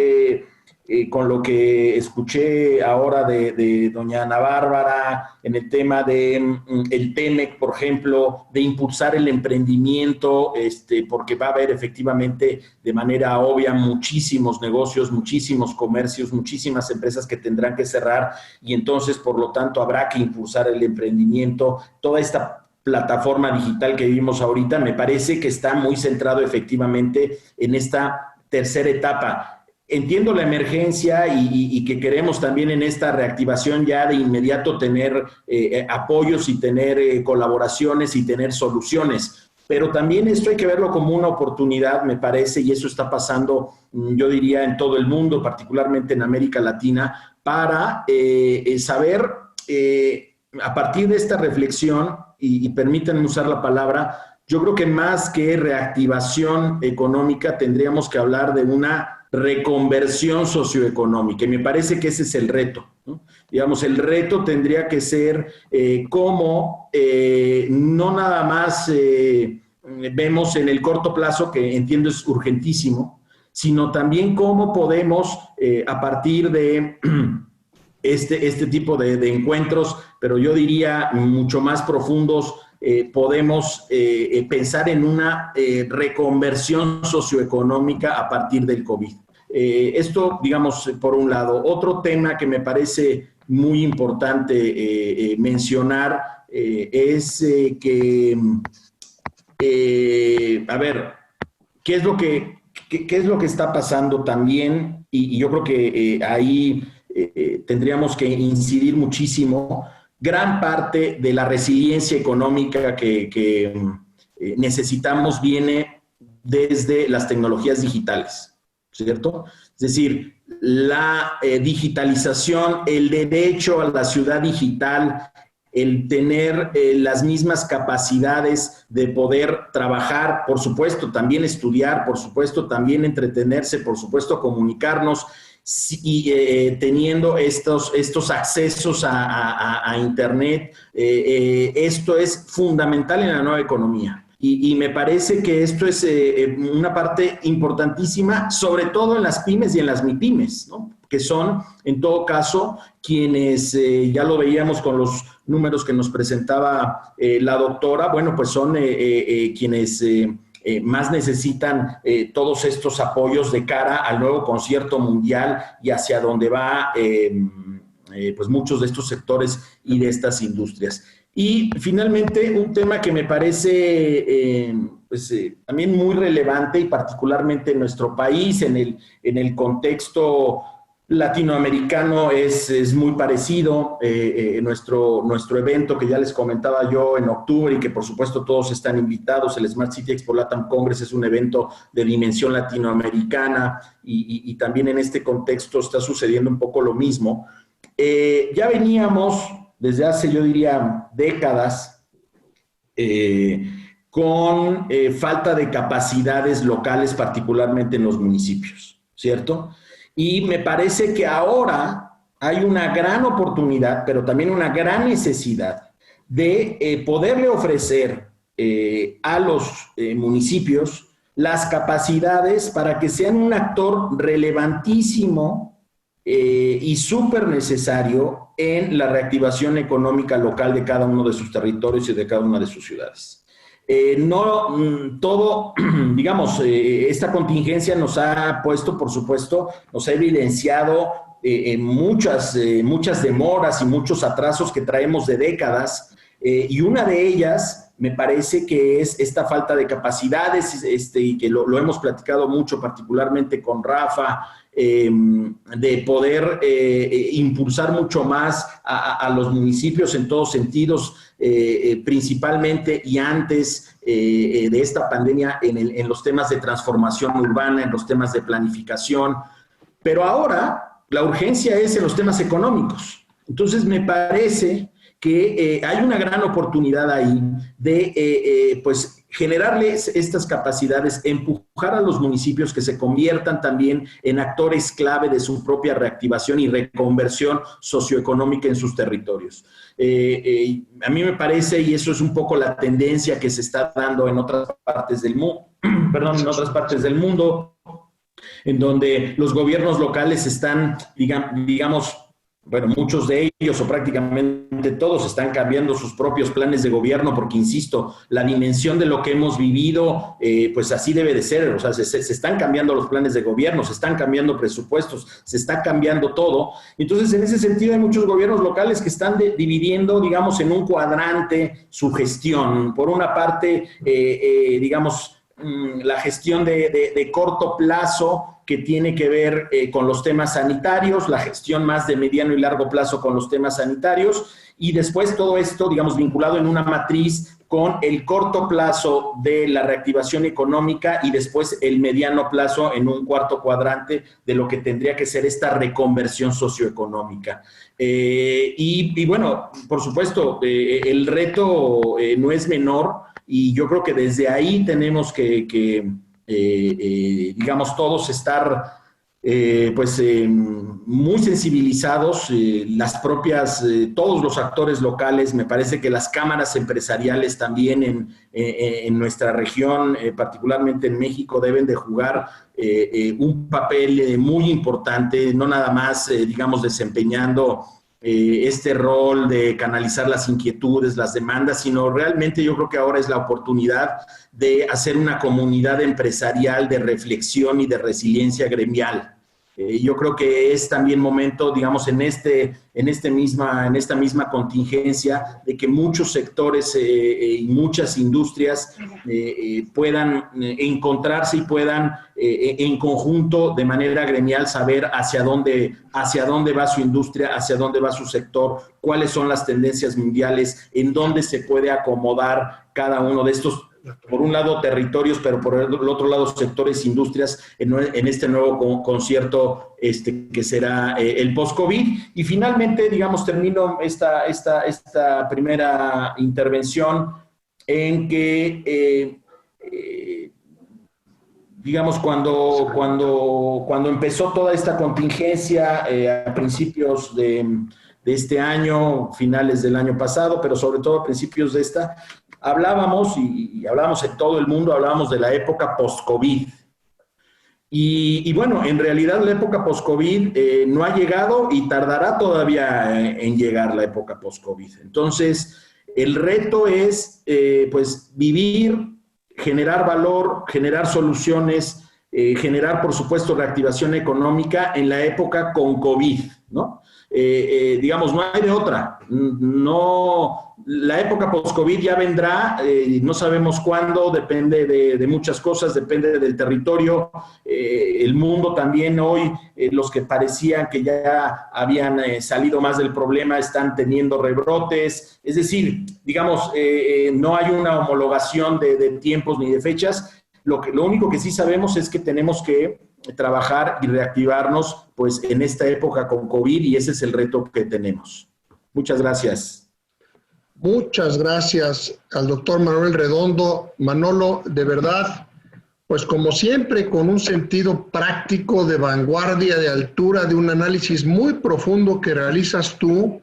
C: con lo que escuché ahora de doña Ana Bárbara, en el tema de el TEMEC, por ejemplo, de impulsar el emprendimiento, porque va a haber efectivamente de manera obvia muchísimos negocios, muchísimos comercios, muchísimas empresas que tendrán que cerrar, y entonces, por lo tanto, habrá que impulsar el emprendimiento. Toda esta plataforma digital que vivimos ahorita me parece que está muy centrado efectivamente en esta tercera etapa. Entiendo la emergencia y que queremos también en esta reactivación ya de inmediato tener apoyos y tener colaboraciones y tener soluciones, pero también esto hay que verlo como una oportunidad, me parece, y eso está pasando, yo diría, en todo el mundo, particularmente en América Latina, para saber, a partir de esta reflexión, y permítanme usar la palabra, yo creo que más que reactivación económica tendríamos que hablar de una reconversión socioeconómica, y me parece que ese es el reto, ¿no? Digamos, el reto tendría que ser cómo no nada más vemos en el corto plazo, que entiendo es urgentísimo, sino también cómo podemos, a partir de este tipo de encuentros, pero yo diría mucho más profundos, podemos pensar en una reconversión socioeconómica a partir del COVID. Esto, digamos, por un lado. Otro tema que me parece muy importante mencionar es que, a ver, ¿qué es lo que está pasando también? Y yo creo que ahí tendríamos que incidir muchísimo. Gran parte de la resiliencia económica que necesitamos viene desde las tecnologías digitales, ¿cierto? Es decir, la digitalización, el derecho a la ciudad digital, el tener las mismas capacidades de poder trabajar, por supuesto, también estudiar, por supuesto, también entretenerse, por supuesto, comunicarnos, y teniendo estos accesos a Internet. Esto es fundamental en la nueva economía. Y me parece que esto es una parte importantísima, sobre todo en las pymes y en las MIPYMES, ¿no? Que son, en todo caso, quienes, ya lo veíamos con los números que nos presentaba la doctora, bueno, pues son quienes más necesitan todos estos apoyos de cara al nuevo concierto mundial y hacia donde va pues muchos de estos sectores y de estas industrias. Y finalmente, un tema que me parece también muy relevante y particularmente en nuestro país, en el contexto latinoamericano es muy parecido. Nuestro evento que ya les comentaba yo en octubre y que por supuesto todos están invitados, el Smart City Expo Latam Congress, es un evento de dimensión latinoamericana y también en este contexto está sucediendo un poco lo mismo. Ya veníamos desde hace, yo diría, décadas, con falta de capacidades locales, particularmente en los municipios, ¿cierto? Y me parece que ahora hay una gran oportunidad, pero también una gran necesidad de poderle ofrecer a los municipios las capacidades para que sean un actor relevantísimo y súper necesario en la reactivación económica local de cada uno de sus territorios y de cada una de sus ciudades. Digamos, esta contingencia nos ha puesto, por supuesto, nos ha evidenciado muchas demoras y muchos atrasos que traemos de décadas, y una de ellas me parece que es esta falta de capacidades, y que lo hemos platicado mucho, particularmente con Rafa, de poder impulsar mucho más a los municipios en todos sentidos, principalmente y antes de esta pandemia en los temas de transformación urbana, en los temas de planificación, pero ahora la urgencia es en los temas económicos. Entonces me parece que hay una gran oportunidad ahí de pues generarles estas capacidades, empujar a los municipios que se conviertan también en actores clave de su propia reactivación y reconversión socioeconómica en sus territorios. A mí me parece, y eso es un poco la tendencia que se está dando en otras partes del mundo, en donde los gobiernos locales están, digamos, bueno, muchos de ellos o prácticamente todos están cambiando sus propios planes de gobierno porque, insisto, la dimensión de lo que hemos vivido, pues así debe de ser. O sea, se están cambiando los planes de gobierno, se están cambiando presupuestos, se está cambiando todo. Entonces, en ese sentido, hay muchos gobiernos locales que están dividiendo, digamos, en un cuadrante su gestión. Por una parte, digamos, la gestión de corto plazo, que tiene que ver con los temas sanitarios, la gestión más de mediano y largo plazo con los temas sanitarios, y después todo esto, digamos, vinculado en una matriz con el corto plazo de la reactivación económica y después el mediano plazo en un cuarto cuadrante de lo que tendría que ser esta reconversión socioeconómica. Y bueno, por supuesto, el reto no es menor, y yo creo que desde ahí tenemos que digamos, todos estar muy sensibilizados, todos los actores locales. Me parece que las cámaras empresariales también en nuestra región, particularmente en México, deben de jugar un papel muy importante, no nada más, digamos, desempeñando este rol de canalizar las inquietudes, las demandas, sino realmente yo creo que ahora es la oportunidad de hacer una comunidad empresarial de reflexión y de resiliencia gremial. Yo creo que es también momento, digamos, en esta misma contingencia, de que muchos sectores y muchas industrias puedan encontrarse y puedan en conjunto, de manera gremial, saber hacia dónde va su industria, hacia dónde va su sector, cuáles son las tendencias mundiales, en dónde se puede acomodar cada uno de estos por un lado territorios, pero por el otro lado sectores, industrias, en este nuevo concierto que será el post-COVID. Y finalmente, digamos, termino esta primera intervención en que, digamos, cuando empezó toda esta contingencia a principios de este año, finales del año pasado, pero sobre todo a principios de esta, hablábamos, y hablábamos en todo el mundo, hablábamos de la época post-COVID. Y bueno, en realidad la época post-COVID no ha llegado y tardará todavía en llegar la época post-COVID. Entonces, el reto es, pues, vivir, generar valor, generar soluciones, generar, por supuesto, reactivación económica en la época con COVID, ¿no? Digamos, no hay de otra. No, la época post-COVID ya vendrá, no sabemos cuándo, depende de muchas cosas, depende del territorio. El mundo también hoy, los que parecían que ya habían salido más del problema están teniendo rebrotes. Es decir, digamos, no hay una homologación de tiempos ni de fechas. Lo único que sí sabemos es que tenemos que trabajar y reactivarnos pues en esta época con COVID, y ese es el reto que tenemos. Muchas gracias.
A: Muchas gracias al doctor Manuel Redondo. Manolo, de verdad, pues como siempre, con un sentido práctico, de vanguardia, de altura, de un análisis muy profundo que realizas tú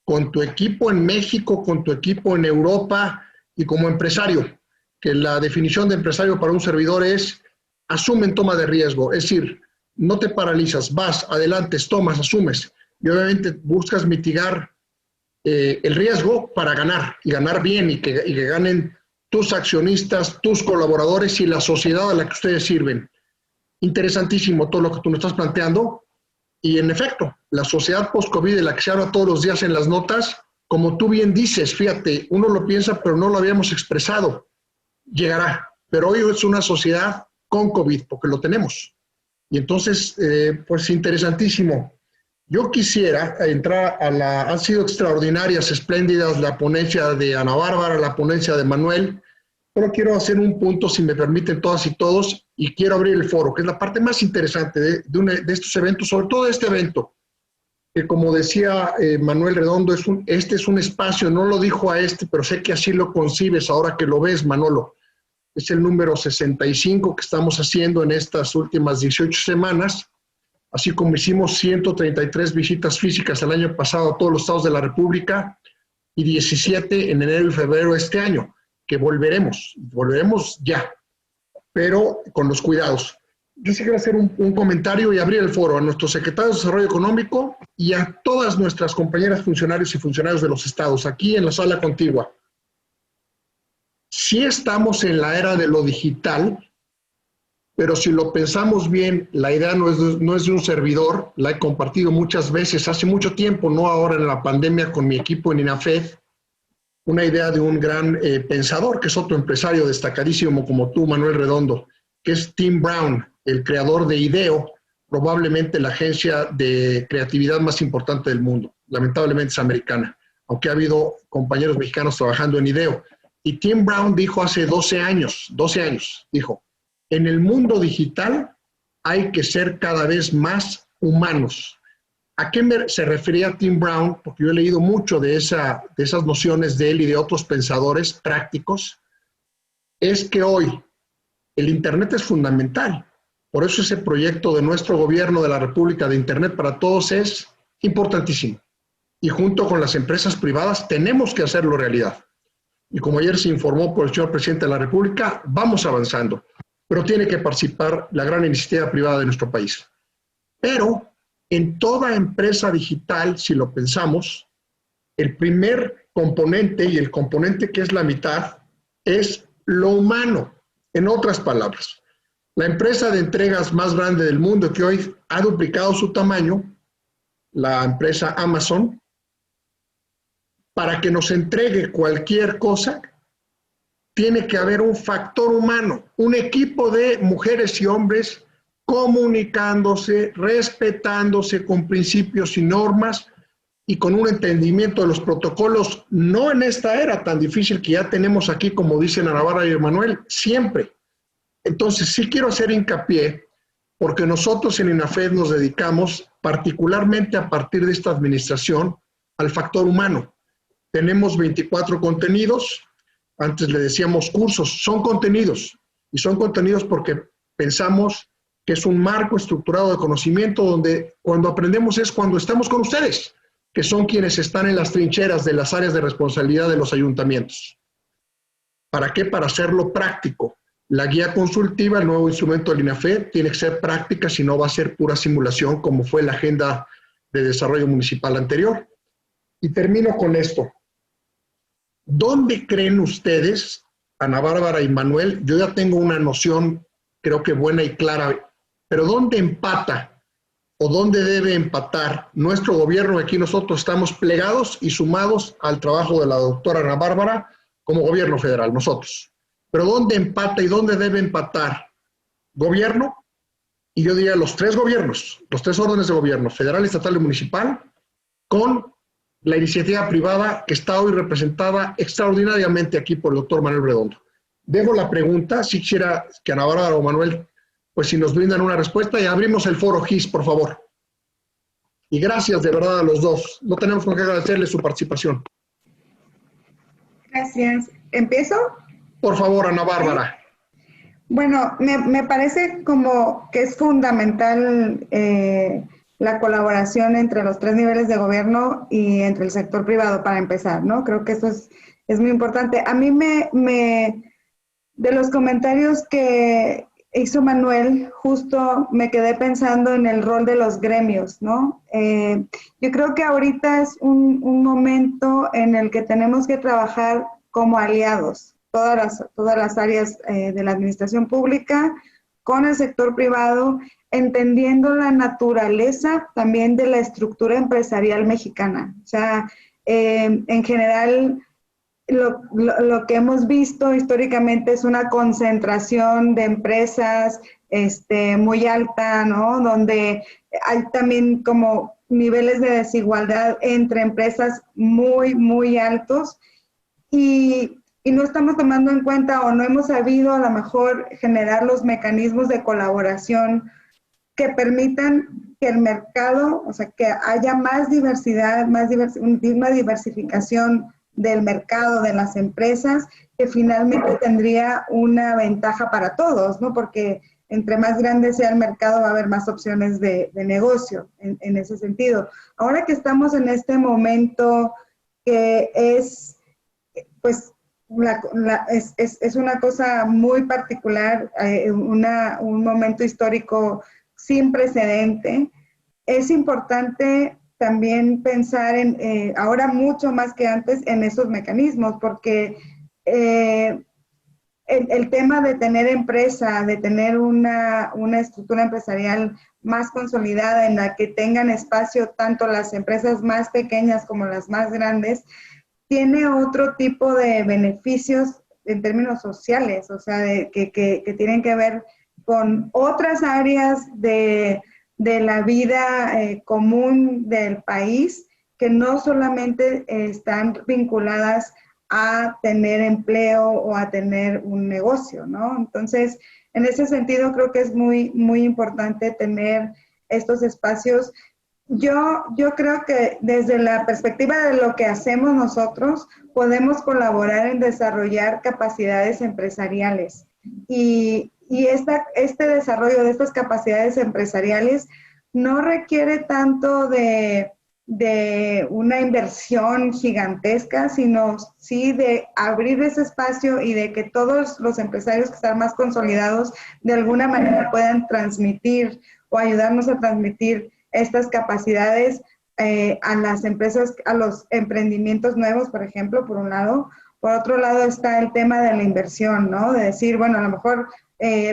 A: con tu equipo en México, con tu equipo en Europa y como empresario, que la definición de empresario para un servidor es asumen toma de riesgo, es decir, no te paralizas, vas, adelante, tomas, asumes y obviamente buscas mitigar el riesgo para ganar y ganar bien y que ganen tus accionistas, tus colaboradores y la sociedad a la que ustedes sirven. Interesantísimo todo lo que tú nos estás planteando y en efecto, la sociedad post-COVID de la que se habla todos los días en las notas, como tú bien dices, fíjate, uno lo piensa pero no lo habíamos expresado, llegará, pero hoy es una sociedad con COVID, porque lo tenemos. Y entonces, pues interesantísimo. Yo quisiera entrar han sido extraordinarias, espléndidas la ponencia de Ana Bárbara, la ponencia de Manuel, pero quiero hacer un punto, si me permiten todas y todos, y quiero abrir el foro, que es la parte más interesante de estos eventos, sobre todo de este evento, que como decía Manuel Redondo, este es un espacio, no lo dijo pero sé que así lo concibes ahora que lo ves, Manolo. Es el número 65 que estamos haciendo en estas últimas 18 semanas, así como hicimos 133 visitas físicas el año pasado a todos los estados de la República y 17 en enero y febrero de este año, que volveremos ya, pero con los cuidados. Yo sí quiero hacer un comentario y abrir el foro a nuestro secretario de Desarrollo Económico y a todas nuestras compañeras funcionarios y funcionarios de los estados, aquí en la sala contigua. Sí estamos en la era de lo digital, pero si lo pensamos bien, la idea no es de un servidor, la he compartido muchas veces, hace mucho tiempo, no ahora en la pandemia con mi equipo en INAFED, una idea de un gran pensador, que es otro empresario destacadísimo como tú, Manuel Redondo, que es Tim Brown, el creador de IDEO, probablemente la agencia de creatividad más importante del mundo. Lamentablemente es americana, aunque ha habido compañeros mexicanos trabajando en IDEO. Y Tim Brown dijo hace 12 años, dijo, en el mundo digital hay que ser cada vez más humanos. ¿A qué se refería Tim Brown? Porque yo he leído mucho de esas nociones de él y de otros pensadores prácticos. Es que hoy el Internet es fundamental. Por eso ese proyecto de nuestro gobierno de la República de Internet para Todos es importantísimo. Y junto con las empresas privadas tenemos que hacerlo realidad. Y como ayer se informó por el señor presidente de la República, vamos avanzando, pero tiene que participar la gran iniciativa privada de nuestro país. Pero en toda empresa digital, si lo pensamos, el primer componente y el componente que es la mitad es lo humano. En otras palabras, la empresa de entregas más grande del mundo que hoy ha duplicado su tamaño, la empresa Amazon, para que nos entregue cualquier cosa, tiene que haber un factor humano, un equipo de mujeres y hombres comunicándose, respetándose con principios y normas y con un entendimiento de los protocolos, no en esta era tan difícil que ya tenemos aquí, como dicen Ana Bárbara y Manuel, siempre. Entonces, sí quiero hacer hincapié, porque nosotros en INAFED nos dedicamos, particularmente a partir de esta administración, al factor humano. Tenemos 24 contenidos, antes le decíamos cursos, son contenidos, y son contenidos porque pensamos que es un marco estructurado de conocimiento donde cuando aprendemos es cuando estamos con ustedes, que son quienes están en las trincheras de las áreas de responsabilidad de los ayuntamientos. ¿Para qué? Para hacerlo práctico. La guía consultiva, el nuevo instrumento del INAFED, tiene que ser práctica, si no va a ser pura simulación, como fue la Agenda de Desarrollo Municipal anterior. Y termino con esto. ¿Dónde creen ustedes, Ana Bárbara y Manuel? Yo ya tengo una noción, creo que buena y clara, pero ¿dónde empata o dónde debe empatar nuestro gobierno? Aquí nosotros estamos plegados y sumados al trabajo de la doctora Ana Bárbara como gobierno federal, nosotros. Pero ¿dónde empata y dónde debe empatar gobierno? Y yo diría los tres gobiernos, los tres órdenes de gobierno, federal, estatal y municipal, con la iniciativa privada que está hoy representada extraordinariamente aquí por el doctor Manuel Redondo. Dejo la pregunta, si quisiera que Ana Bárbara o Manuel, pues si nos brindan una respuesta, y abrimos el foro GIS, por favor. Y gracias de verdad a los dos. No tenemos con qué agradecerles su participación.
B: Gracias. ¿Empiezo?
A: Por favor, Ana Bárbara.
B: Bueno, me parece como que es fundamental la colaboración entre los tres niveles de gobierno y entre el sector privado para empezar, ¿no? Creo que eso es muy importante. A mí de los comentarios que hizo Manuel, justo me quedé pensando en el rol de los gremios, ¿no? Yo creo que ahorita es un momento en el que tenemos que trabajar como aliados, todas las áreas de la administración pública, con el sector privado, entendiendo la naturaleza también de la estructura empresarial mexicana. O sea, en general, lo que hemos visto históricamente es una concentración de empresas muy alta, ¿no? Donde hay también como niveles de desigualdad entre empresas muy, muy altos y no estamos tomando en cuenta o no hemos sabido a lo mejor generar los mecanismos de colaboración que permitan que el mercado, o sea, que haya más diversidad, una diversificación del mercado, de las empresas, que finalmente tendría una ventaja para todos, ¿no? Porque entre más grande sea el mercado va a haber más opciones de negocio en ese sentido. Ahora que estamos en este momento que es, pues, es una cosa muy particular, un momento histórico sin precedente, es importante también pensar ahora mucho más que antes en esos mecanismos, porque el tema de tener empresa, de tener una estructura empresarial más consolidada en la que tengan espacio tanto las empresas más pequeñas como las más grandes, tiene otro tipo de beneficios en términos sociales, o sea, que tienen que ver con otras áreas de la vida común del país, que no solamente están vinculadas a tener empleo o a tener un negocio, ¿no? Entonces, en ese sentido, creo que es muy, muy importante tener estos espacios. Yo creo que desde la perspectiva de lo que hacemos nosotros, podemos colaborar en desarrollar capacidades empresariales. Y este desarrollo de estas capacidades empresariales no requiere tanto de una inversión gigantesca, sino sí de abrir ese espacio y de que todos los empresarios que están más consolidados de alguna manera puedan transmitir o ayudarnos a transmitir estas capacidades a las empresas, a los emprendimientos nuevos, por ejemplo, por un lado. Por otro lado está el tema de la inversión, ¿no? De decir, bueno, a lo mejor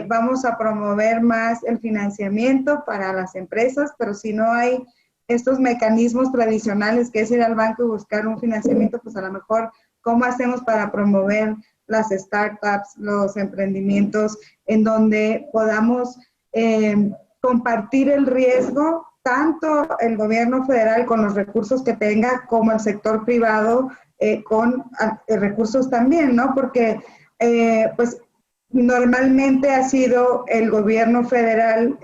B: vamos a promover más el financiamiento para las empresas, pero si no hay estos mecanismos tradicionales que es ir al banco y buscar un financiamiento, pues a lo mejor, ¿cómo hacemos para promover las startups, los emprendimientos en donde podamos compartir el riesgo tanto el gobierno federal con los recursos que tenga, como el sector privado con recursos también, ¿no? Porque pues normalmente ha sido el gobierno federal,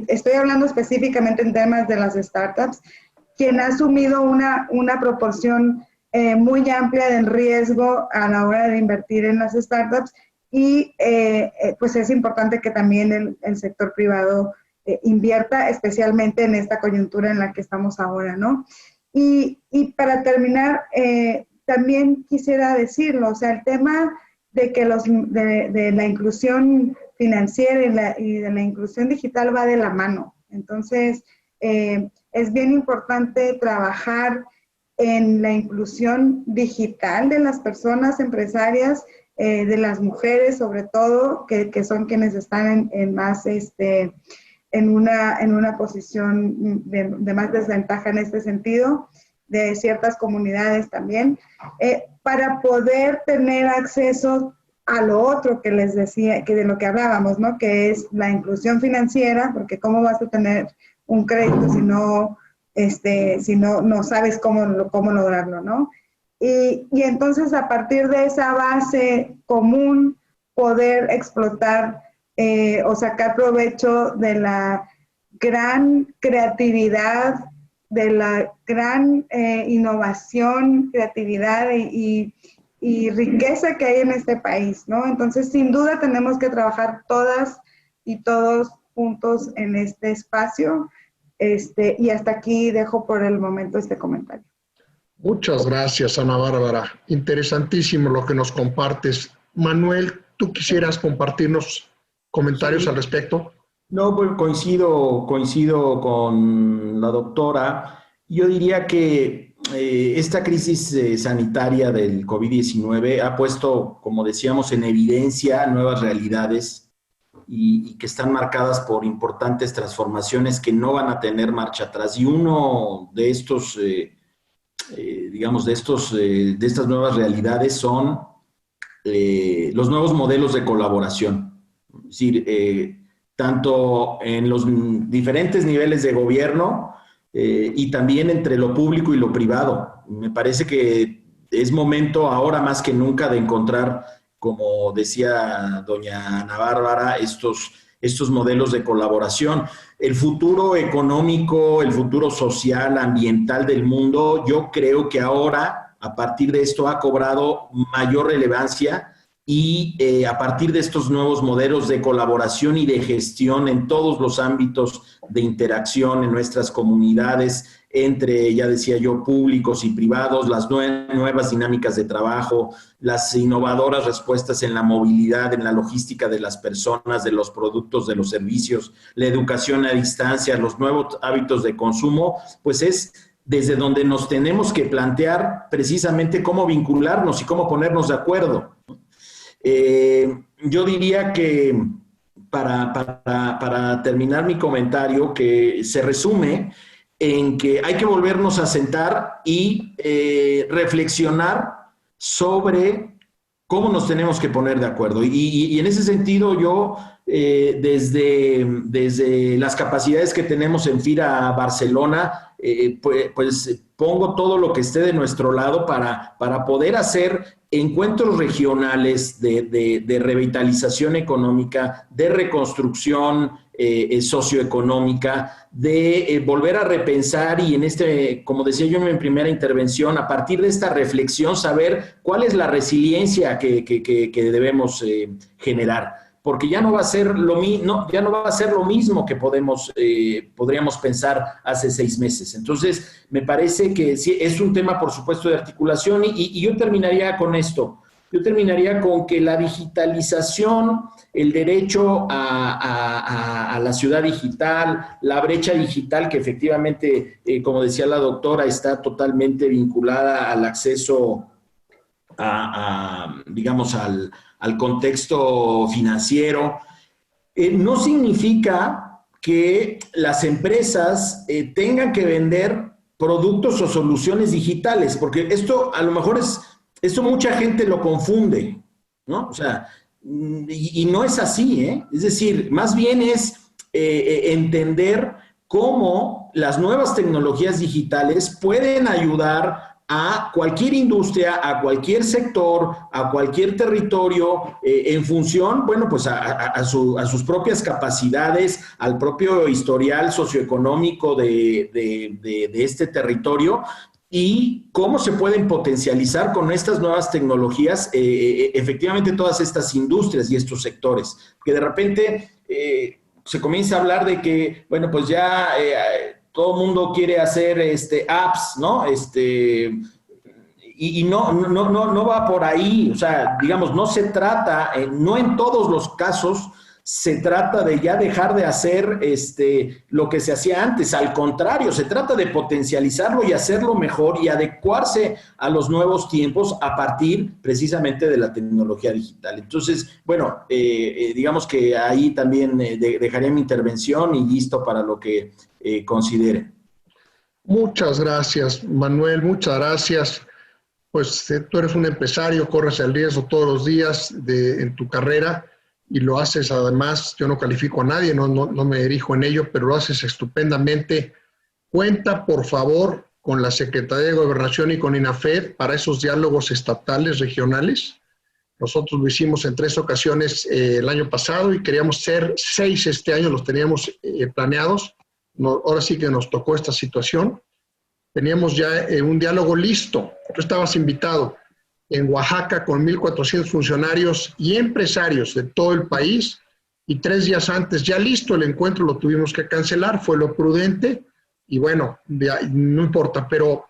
B: estoy hablando específicamente en temas de las startups, quien ha asumido una proporción muy amplia del riesgo a la hora de invertir en las startups, y pues es importante que también el sector privado invierta, especialmente en esta coyuntura en la que estamos ahora, ¿no? Y para terminar, también quisiera decirlo, o sea, el tema de que de la inclusión financiera y de la inclusión digital va de la mano. Entonces, es bien importante trabajar en la inclusión digital de las personas empresarias, de las mujeres sobre todo, que son quienes están en más, en una posición de más desventaja en este sentido, de ciertas comunidades también, para poder tener acceso a lo otro que les decía, que de lo que hablábamos, ¿no? Que es la inclusión financiera, porque ¿cómo vas a tener un crédito si no sabes cómo lograrlo, ¿no? Y entonces, a partir de esa base común, poder explotar o sacar provecho de la gran creatividad, de la gran innovación, creatividad y riqueza que hay en este país, ¿no? Entonces, sin duda tenemos que trabajar todas y todos juntos en este espacio, y hasta aquí dejo por el momento este comentario.
A: Muchas gracias, Ana Bárbara. Interesantísimo lo que nos compartes. Manuel, ¿tú quisieras compartirnos comentarios al respecto?
C: No, pues coincido con la doctora. Yo diría que esta crisis sanitaria del COVID-19 ha puesto, como decíamos, en evidencia nuevas realidades y que están marcadas por importantes transformaciones que no van a tener marcha atrás. Y uno de estos, de estas nuevas realidades son los nuevos modelos de colaboración. Es decir, tanto en los diferentes niveles de gobierno y también entre lo público y lo privado. Me parece que es momento ahora más que nunca de encontrar, como decía doña Ana Bárbara, estos modelos de colaboración. El futuro económico, el futuro social, ambiental del mundo, yo creo que ahora, a partir de esto, ha cobrado mayor relevancia y a partir de estos nuevos modelos de colaboración y de gestión en todos los ámbitos de interacción en nuestras comunidades, entre, ya decía yo, públicos y privados, las nuevas dinámicas de trabajo, las innovadoras respuestas en la movilidad, en la logística de las personas, de los productos, de los servicios, la educación a distancia, los nuevos hábitos de consumo, pues es desde donde nos tenemos que plantear precisamente cómo vincularnos y cómo ponernos de acuerdo. Yo diría que para terminar mi comentario, que se resume en que hay que volvernos a sentar y reflexionar sobre cómo nos tenemos que poner de acuerdo. Y en ese sentido yo, desde las capacidades que tenemos en FIRA Barcelona, pues pongo todo lo que esté de nuestro lado para poder hacer encuentros regionales de revitalización económica, de reconstrucción socioeconómica, de volver a repensar y como decía yo en mi primera intervención, a partir de esta reflexión saber cuál es la resiliencia que debemos generar. Porque ya no va a ser lo mismo que podríamos pensar hace 6 meses. Entonces, me parece que sí, es un tema, por supuesto, de articulación y yo terminaría con esto. Yo terminaría con que la digitalización, el derecho a la ciudad digital, la brecha digital que efectivamente, como decía la doctora, está totalmente vinculada al acceso digamos, al contexto financiero, no significa que las empresas tengan que vender productos o soluciones digitales, porque esto a lo mejor esto mucha gente lo confunde, ¿no? O sea, y no es así, ¿eh? Es decir, más bien es entender cómo las nuevas tecnologías digitales pueden ayudar a cualquier industria, a cualquier sector, a cualquier territorio, en función, bueno, pues a sus propias capacidades, al propio historial socioeconómico de este territorio, y cómo se pueden potencializar con estas nuevas tecnologías efectivamente todas estas industrias y estos sectores. Que de repente se comienza a hablar de que, bueno, pues ya todo el mundo quiere hacer apps, ¿no? Y no va por ahí. O sea, digamos, no se trata, no en todos los casos se trata de ya dejar de hacer lo que se hacía antes. Al contrario, se trata de potencializarlo y hacerlo mejor y adecuarse a los nuevos tiempos a partir precisamente de la tecnología digital. Entonces, bueno, digamos que ahí también dejaría mi intervención y listo para lo que consideren.
A: Muchas gracias, Manuel, muchas gracias. Pues tú eres un empresario, corres el riesgo todos los días en tu carrera y lo haces además, yo no califico a nadie, no me dirijo en ello, pero lo haces estupendamente. Cuenta, por favor, con la Secretaría de Gobernación y con INAFED para esos diálogos estatales, regionales. Nosotros lo hicimos en 3 ocasiones el año pasado y queríamos ser 6 este año, los teníamos planeados. Ahora sí que nos tocó esta situación. Teníamos ya un diálogo listo. Tú estabas invitado en Oaxaca con 1,400 funcionarios y empresarios de todo el país, y 3 días antes ya listo el encuentro, lo tuvimos que cancelar, fue lo prudente, y bueno, no importa, pero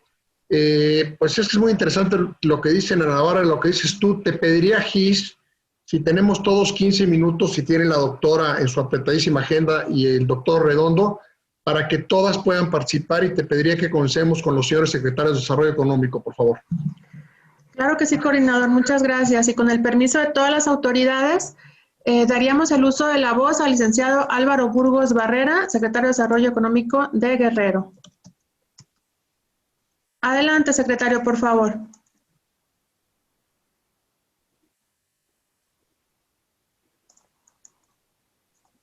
A: pues es que es muy interesante lo que dicen Ana Bárbara, lo que dices tú. Te pediría, Gis, si tenemos todos 15 minutos, si tiene la doctora en su apretadísima agenda y el doctor Redondo, para que todas puedan participar, y te pediría que comencemos con los señores secretarios de Desarrollo Económico, por favor.
D: Claro que sí, coordinador, muchas gracias. Y con el permiso de todas las autoridades, daríamos el uso de la voz al licenciado Álvaro Burgos Barrera, secretario de Desarrollo Económico de Guerrero. Adelante, secretario, por favor.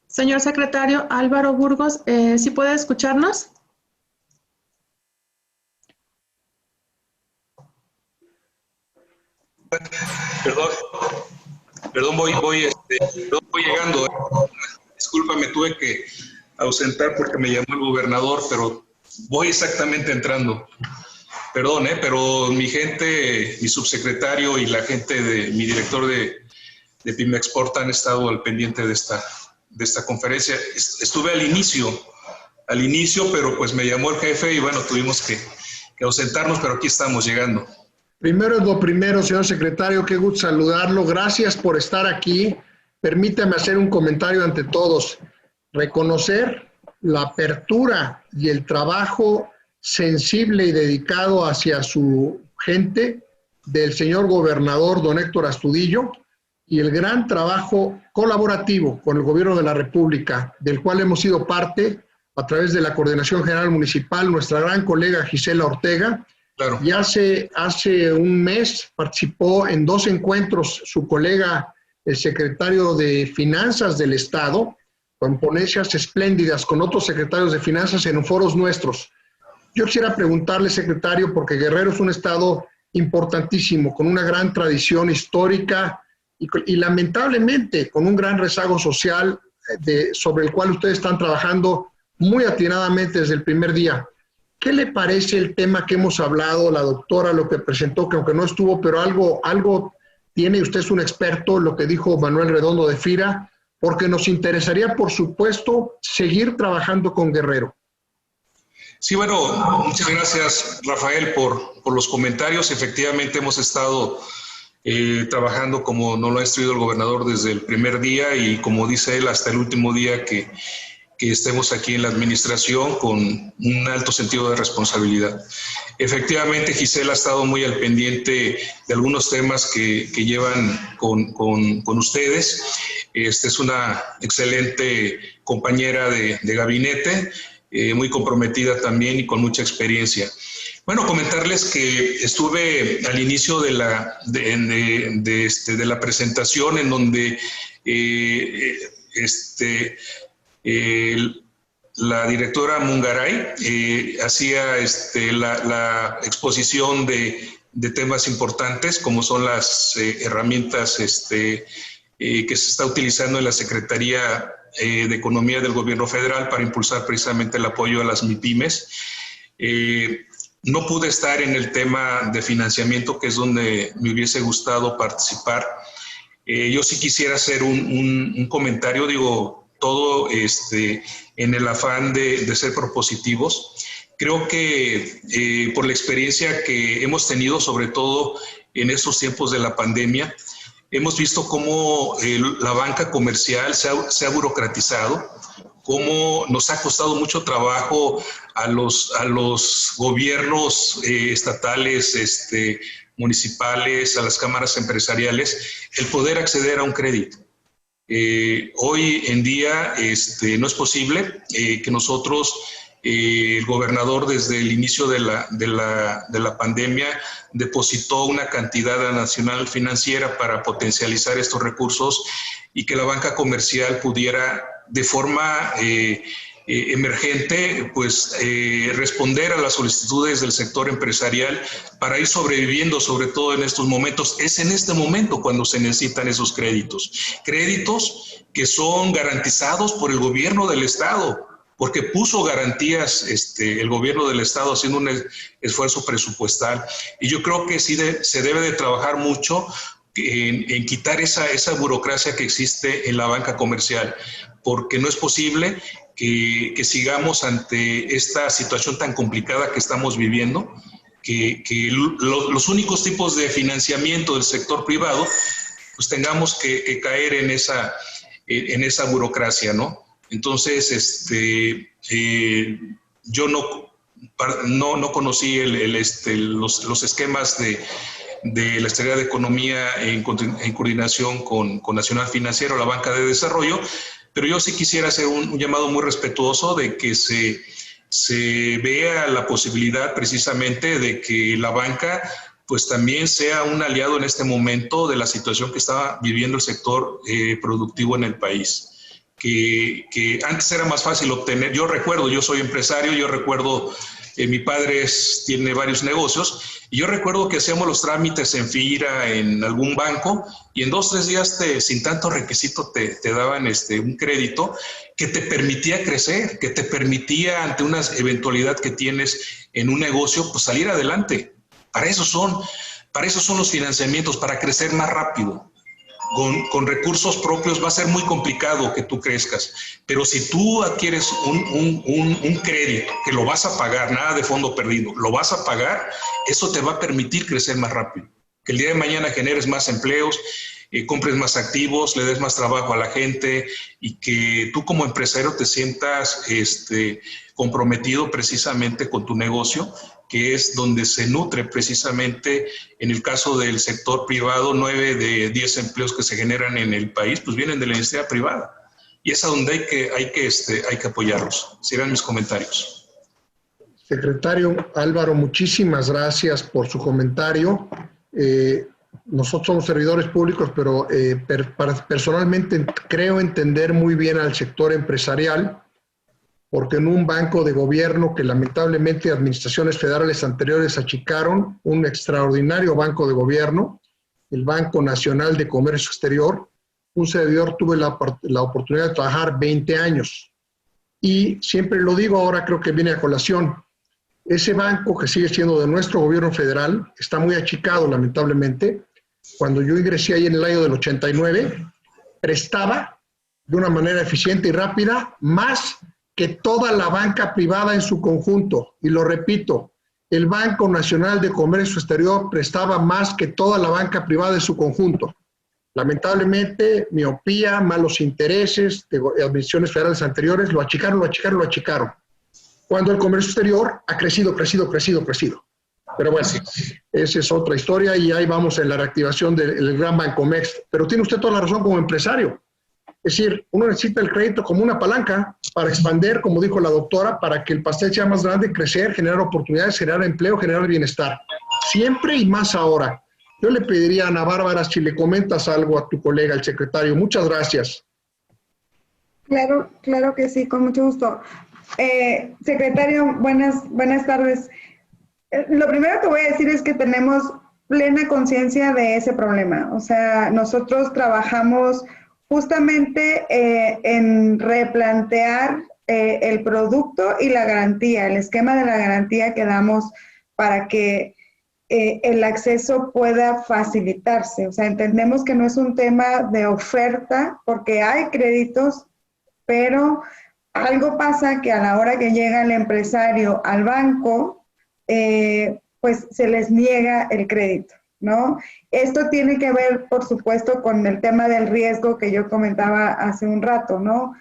D: Señor secretario Álvaro Burgos, ¿sí puede escucharnos?
E: Perdón, voy llegando. Disculpa, me tuve que ausentar porque me llamó el gobernador, pero voy exactamente entrando. Perdón, pero mi gente, mi subsecretario y la gente mi director de Pimexport han estado al pendiente de esta conferencia. Estuve al inicio, pero pues me llamó el jefe y bueno, tuvimos que ausentarnos, pero aquí estamos llegando.
A: Primero es lo primero, señor secretario, qué gusto saludarlo. Gracias por estar aquí. Permítame hacer un comentario ante todos. Reconocer la apertura y el trabajo sensible y dedicado hacia su gente del señor gobernador don Héctor Astudillo, y el gran trabajo colaborativo con el gobierno de la República, del cual hemos sido parte a través de la Coordinación General Municipal, nuestra gran colega Gisela Ortega. Claro. Y hace un mes participó en 2 encuentros su colega, el secretario de Finanzas del Estado, con ponencias espléndidas con otros secretarios de Finanzas en foros nuestros. Yo quisiera preguntarle, secretario, porque Guerrero es un estado importantísimo, con una gran tradición histórica y lamentablemente con un gran rezago social sobre el cual ustedes están trabajando muy atinadamente desde el primer día. ¿Qué le parece el tema que hemos hablado, la doctora, lo que presentó, que aunque no estuvo, pero algo tiene, usted es un experto, lo que dijo Manuel Redondo de FIRA, porque nos interesaría, por supuesto, seguir trabajando con Guerrero?
E: Sí, bueno, muchas gracias, Rafael, por los comentarios. Efectivamente, hemos estado trabajando como nos lo ha instruido el gobernador desde el primer día y, como dice él, hasta el último día que estemos aquí en la administración, con un alto sentido de responsabilidad. Efectivamente, Gisela ha estado muy al pendiente de algunos temas que llevan con ustedes. Es una excelente compañera de gabinete, muy comprometida también y con mucha experiencia. Bueno, comentarles que estuve al inicio de la presentación, en donde la directora Mungaray hacía la exposición de temas importantes, como son las herramientas que se está utilizando en la Secretaría de Economía del Gobierno Federal para impulsar precisamente el apoyo a las MIPYMES. No pude estar en el tema de financiamiento, que es donde me hubiese gustado participar. Yo sí quisiera hacer un comentario, digo, todo en el afán de ser propositivos. Creo que por la experiencia que hemos tenido, sobre todo en estos tiempos de la pandemia, hemos visto cómo la banca comercial se ha burocratizado, cómo nos ha costado mucho trabajo a los gobiernos estatales, municipales, a las cámaras empresariales, el poder acceder a un crédito. Hoy en día no es posible que nosotros, el gobernador desde el inicio de la pandemia depositó una cantidad a la Nacional Financiera para potencializar estos recursos y que la banca comercial pudiera de forma emergente pues responder a las solicitudes del sector empresarial para ir sobreviviendo, sobre todo en estos momentos. Es en este momento cuando se necesitan esos créditos que son garantizados por el gobierno del Estado, porque puso garantías el gobierno del Estado haciendo un esfuerzo presupuestal. Y yo creo que sí se debe de trabajar mucho en quitar esa burocracia que existe en la banca comercial, porque no es posible que sigamos ante esta situación tan complicada que estamos viviendo, que los únicos tipos de financiamiento del sector privado, pues tengamos que caer en esa burocracia, ¿no? Entonces, yo no conocí los esquemas de la Secretaría de Economía en coordinación con Nacional Financiero, la banca de desarrollo, pero yo sí quisiera hacer un llamado muy respetuoso de que se vea la posibilidad precisamente de que la banca pues también sea un aliado en este momento de la situación que está viviendo el sector productivo en el país. Que antes era más fácil obtener. Yo recuerdo, yo soy empresario, yo recuerdo, mi padre tiene varios negocios, y yo recuerdo que hacíamos los trámites en FIRA, en algún banco, y en 2 o 3 días sin tanto requisito te daban un crédito que te permitía crecer, que te permitía ante una eventualidad que tienes en un negocio, pues salir adelante. Para eso son los financiamientos, para crecer más rápido. Con recursos propios va a ser muy complicado que tú crezcas, pero si tú adquieres un crédito que lo vas a pagar, nada de fondo perdido, lo vas a pagar, eso te va a permitir crecer más rápido. Que el día de mañana generes más empleos, compres más activos, le des más trabajo a la gente y que tú como empresario te sientas comprometido precisamente con tu negocio, que es donde se nutre precisamente, en el caso del sector privado, 9 de 10 empleos que se generan en el país, pues vienen de la iniciativa privada. Y es a donde hay que apoyarlos. Serán mis comentarios.
A: Secretario Álvaro, muchísimas gracias por su comentario. Nosotros somos servidores públicos, pero personalmente creo entender muy bien al sector empresarial, porque en un banco de gobierno que lamentablemente administraciones federales anteriores achicaron, un extraordinario banco de gobierno, el Banco Nacional de Comercio Exterior, un servidor tuve la oportunidad de trabajar 20 años. Y siempre lo digo, ahora creo que viene a colación, ese banco que sigue siendo de nuestro gobierno federal está muy achicado, lamentablemente. Cuando yo ingresé ahí en el año del 89, prestaba de una manera eficiente y rápida más que toda la banca privada en su conjunto. Y lo repito, el Banco Nacional de Comercio Exterior prestaba más que toda la banca privada en su conjunto. Lamentablemente, miopía, malos intereses de administraciones federales anteriores lo achicaron. Cuando el comercio exterior ha crecido. Pero bueno, esa es otra historia y ahí vamos en la reactivación del Gran Bancomext. Pero tiene usted toda la razón como empresario. Es decir, uno necesita el crédito como una palanca para expandir, como dijo la doctora, para que el pastel sea más grande, crecer, generar oportunidades, generar empleo, generar bienestar. Siempre y más ahora. Yo le pediría a Ana Bárbara si le comentas algo a tu colega, el secretario. Muchas gracias.
B: Claro que sí, con mucho gusto. Secretario, buenas tardes. Lo primero que voy a decir es que tenemos plena conciencia de ese problema. O sea, nosotros trabajamos justamente en replantear el producto y la garantía, el esquema de la garantía que damos para que el acceso pueda facilitarse. O sea, entendemos que no es un tema de oferta porque hay créditos, pero algo pasa que a la hora que llega el empresario al banco, pues se les niega el crédito, ¿no? Esto tiene que ver, por supuesto, con el tema del riesgo que yo comentaba hace un rato, ¿no?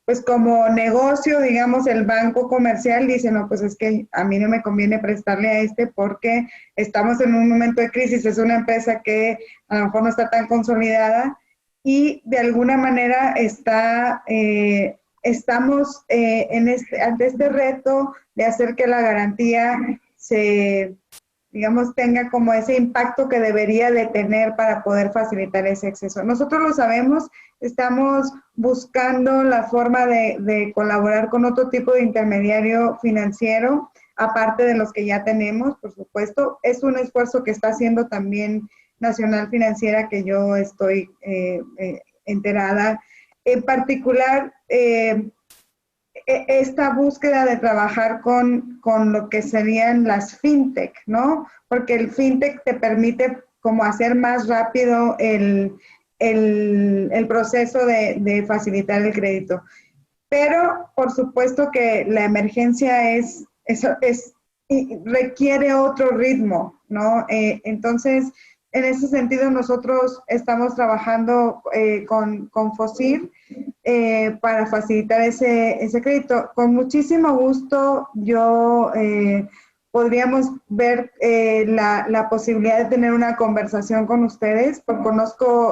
B: Pues como negocio, digamos, el banco comercial dice, no, pues es que a mí no me conviene prestarle a este porque estamos en un momento de crisis, es una empresa que a lo mejor no está tan consolidada y de alguna manera estamos ante este reto de hacer que la garantía digamos, tenga como ese impacto que debería de tener para poder facilitar ese acceso. Nosotros lo sabemos, estamos buscando la forma de colaborar con otro tipo de intermediario financiero, aparte de los que ya tenemos, por supuesto. Es un esfuerzo que está haciendo también Nacional Financiera, que yo estoy enterada. En particular, esta búsqueda de trabajar con lo que serían las fintech, ¿no? Porque el fintech te permite como hacer más rápido el proceso de facilitar el crédito. Pero, por supuesto que la emergencia requiere otro ritmo, ¿no? Entonces, en ese sentido, nosotros estamos trabajando con FOSIR para facilitar ese crédito. Con muchísimo gusto, podríamos ver la posibilidad de tener una conversación con ustedes, porque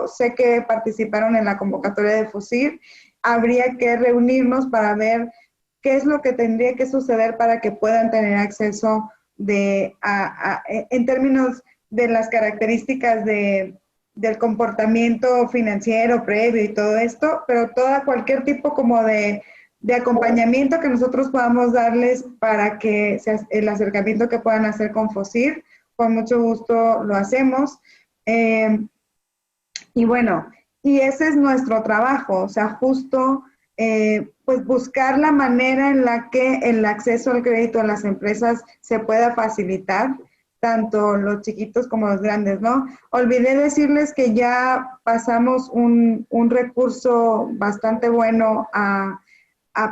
B: sé que participaron en la convocatoria de FOSIR. Habría que reunirnos para ver qué es lo que tendría que suceder para que puedan tener acceso en términos de las características del comportamiento financiero previo y todo esto, pero cualquier tipo como de acompañamiento que nosotros podamos darles para que el acercamiento que puedan hacer con FOSIR, con mucho gusto lo hacemos. Y bueno, y ese es nuestro trabajo, o sea, justo pues buscar la manera en la que el acceso al crédito a las empresas se pueda facilitar, tanto los chiquitos como los grandes, ¿no? Olvidé decirles que ya pasamos un recurso bastante bueno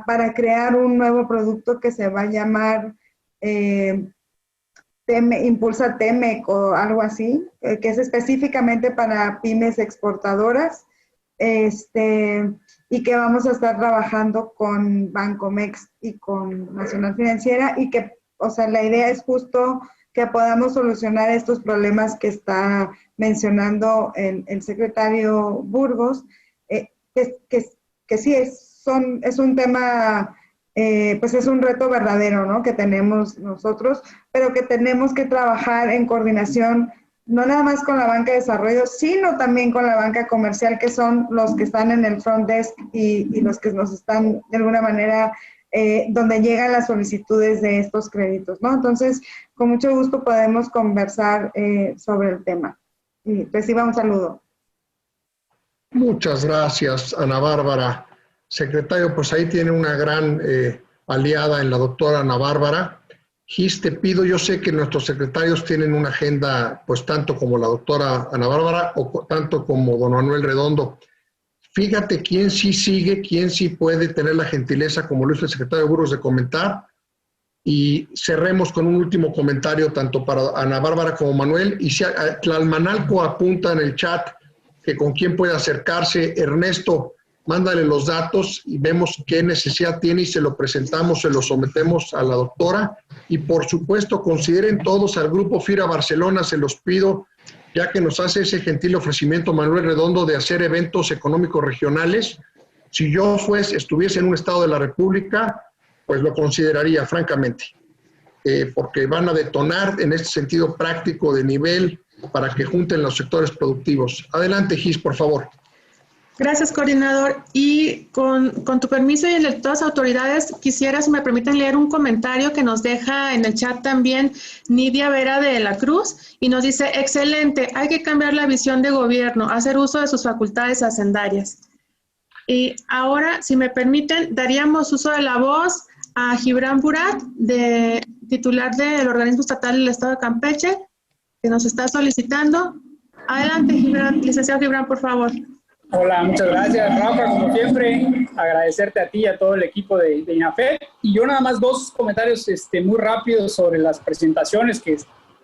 B: para crear un nuevo producto que se va a llamar Impulsa Temec o algo así, que es específicamente para pymes exportadoras, y que vamos a estar trabajando con Bancomext y con Nacional Financiera, y que, o sea, la idea es justo que podamos solucionar estos problemas que está mencionando el secretario Burgos, que sí es un tema, pues es un reto verdadero, ¿no?, que tenemos nosotros, pero que tenemos que trabajar en coordinación, no nada más con la banca de desarrollo, sino también con la banca comercial, que son los que están en el front desk y los que nos están de alguna manera donde llegan las solicitudes de estos créditos, ¿no? Entonces, con mucho gusto podemos conversar sobre el tema. Y reciba un saludo.
A: Muchas gracias, Ana Bárbara. Secretario, pues ahí tiene una gran aliada en la doctora Ana Bárbara. Gis, te pido, yo sé que nuestros secretarios tienen una agenda, pues tanto como la doctora Ana Bárbara o tanto como don Manuel Redondo. Fíjate quién sí sigue, quién sí puede tener la gentileza, como lo hizo el secretario Burgos, de comentar. Y cerremos con un último comentario, tanto para Ana Bárbara como Manuel. Y si Tlalmanalco apunta en el chat que con quién puede acercarse. Ernesto, mándale los datos y vemos qué necesidad tiene y se lo presentamos, se lo sometemos a la doctora. Y por supuesto, consideren todos al Grupo FIRA Barcelona, se los pido, ya que nos hace ese gentil ofrecimiento Manuel Redondo de hacer eventos económicos regionales. Si yo estuviese en un estado de la República, pues lo consideraría, francamente, porque van a detonar en este sentido práctico de nivel para que junten los sectores productivos. Adelante, Gis, por favor.
D: Gracias, coordinador. Y con tu permiso y el de todas las autoridades, quisiera, si me permiten, leer un comentario que nos deja en el chat también Nidia Vera de la Cruz, y nos dice: excelente, hay que cambiar la visión de gobierno, hacer uso de sus facultades hacendarias. Y ahora, si me permiten, daríamos uso de la voz a Gibran Burat, titular del organismo estatal del Estado de Campeche, que nos está solicitando. Adelante, Gibran, licenciado Gibran, por favor.
F: Hola, muchas gracias, Rafa, como siempre, agradecerte a ti y a todo el equipo de INAFED. Y yo nada más dos comentarios muy rápidos sobre las presentaciones que,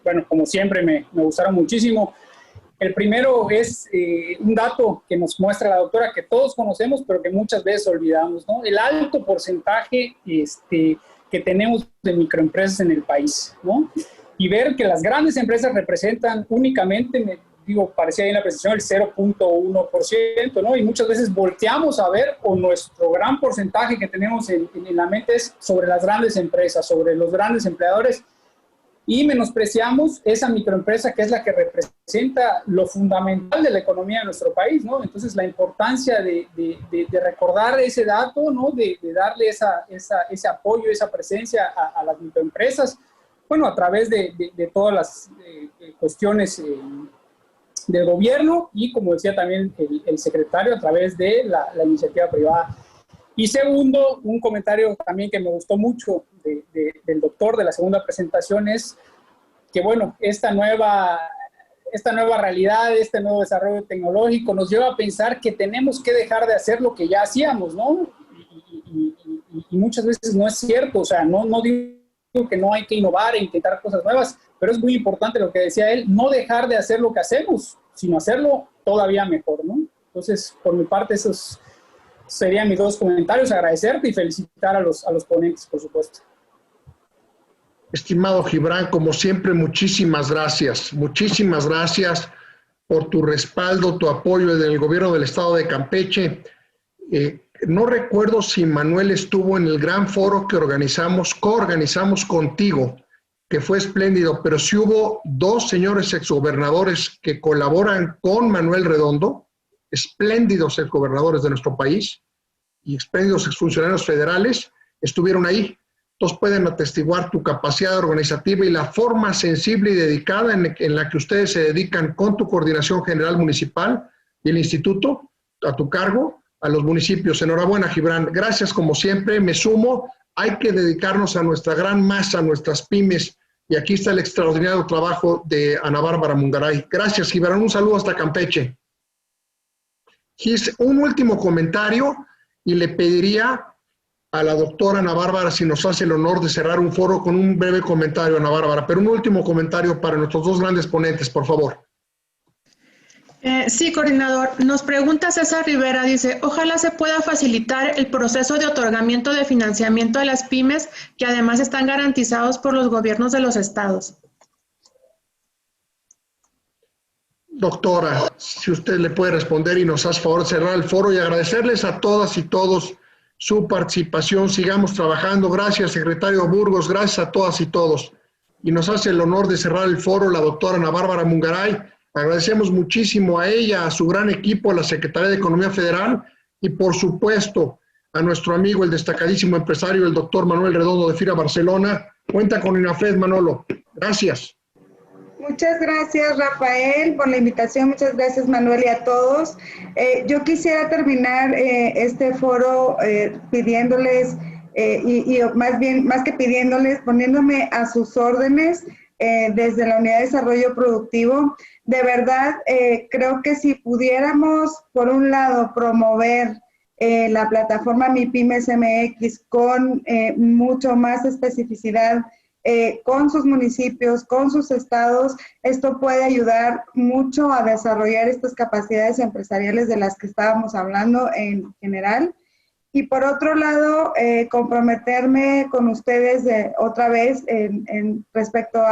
F: bueno, como siempre me gustaron muchísimo. El primero es un dato que nos muestra la doctora que todos conocemos, pero que muchas veces olvidamos, ¿no? El alto porcentaje que tenemos de microempresas en el país, ¿no? Y ver que las grandes empresas representan únicamente, parecía ahí en la presentación, el 0.1%, ¿no? Y muchas veces volteamos a ver, o nuestro gran porcentaje que tenemos en la mente es sobre las grandes empresas, sobre los grandes empleadores, y menospreciamos esa microempresa que es la que representa lo fundamental de la economía de nuestro país, ¿no? Entonces, la importancia de recordar ese dato, ¿no? De darle ese apoyo, esa presencia a las microempresas, bueno, a través de todas las cuestiones del gobierno y, como decía también el secretario, a través de la iniciativa privada. Y segundo, un comentario también que me gustó mucho del doctor de la segunda presentación es que, bueno, esta nueva realidad, este nuevo desarrollo tecnológico nos lleva a pensar que tenemos que dejar de hacer lo que ya hacíamos, ¿no? Y muchas veces no es cierto, o sea, no digo que no hay que innovar e intentar cosas nuevas, pero es muy importante lo que decía él, no dejar de hacer lo que hacemos, sino hacerlo todavía mejor, ¿no? Entonces, por mi parte, esos serían mis dos comentarios, agradecerte y felicitar a los ponentes, por supuesto.
A: Estimado Gibran, como siempre, muchísimas gracias por tu respaldo, tu apoyo del gobierno del Estado de Campeche. No recuerdo si Manuel estuvo en el gran foro que coorganizamos contigo, que fue espléndido, pero sí hubo dos señores exgobernadores que colaboran con Manuel Redondo, espléndidos exgobernadores de nuestro país y espléndidos exfuncionarios federales, estuvieron ahí. Entonces pueden atestiguar tu capacidad organizativa y la forma sensible y dedicada en la que ustedes se dedican con tu coordinación general municipal y el instituto a tu cargo a los municipios. Enhorabuena, Gibran. Gracias como siempre. Me sumo. Hay que dedicarnos a nuestra gran masa, a nuestras pymes. Y aquí está el extraordinario trabajo de Ana Bárbara Mungaray. Gracias, Gibran. Un saludo hasta Campeche. Un último comentario y le pediría a la doctora Ana Bárbara si nos hace el honor de cerrar un foro con un breve comentario, Ana Bárbara, pero un último comentario para nuestros dos grandes ponentes, por favor.
D: Sí, coordinador. Nos pregunta César Rivera, dice, ojalá se pueda facilitar el proceso de otorgamiento de financiamiento de las pymes que además están garantizados por los gobiernos de los estados.
A: Doctora, si usted le puede responder y nos hace favor de cerrar el foro y agradecerles a todas y todos su participación. Sigamos trabajando. Gracias, secretario Burgos. Gracias a todas y todos. Y nos hace el honor de cerrar el foro la doctora Ana Bárbara Mungaray. Agradecemos muchísimo a ella, a su gran equipo, a la Secretaría de Economía Federal y, por supuesto, a nuestro amigo, el destacadísimo empresario, el doctor Manuel Redondo de FIRA Barcelona. Cuenta con INAFED, Manolo. Gracias.
B: Muchas gracias, Rafael, por la invitación. Muchas gracias, Manuel, y a todos. Yo quisiera terminar este foro pidiéndoles, y más que pidiéndoles, poniéndome a sus órdenes desde la Unidad de Desarrollo Productivo. De verdad, creo que si pudiéramos, por un lado, promover la plataforma MIPYMES MX con mucho más especificidad, con sus municipios, con sus estados, esto puede ayudar mucho a desarrollar estas capacidades empresariales de las que estábamos hablando en general. Y por otro lado, comprometerme con ustedes otra vez en respecto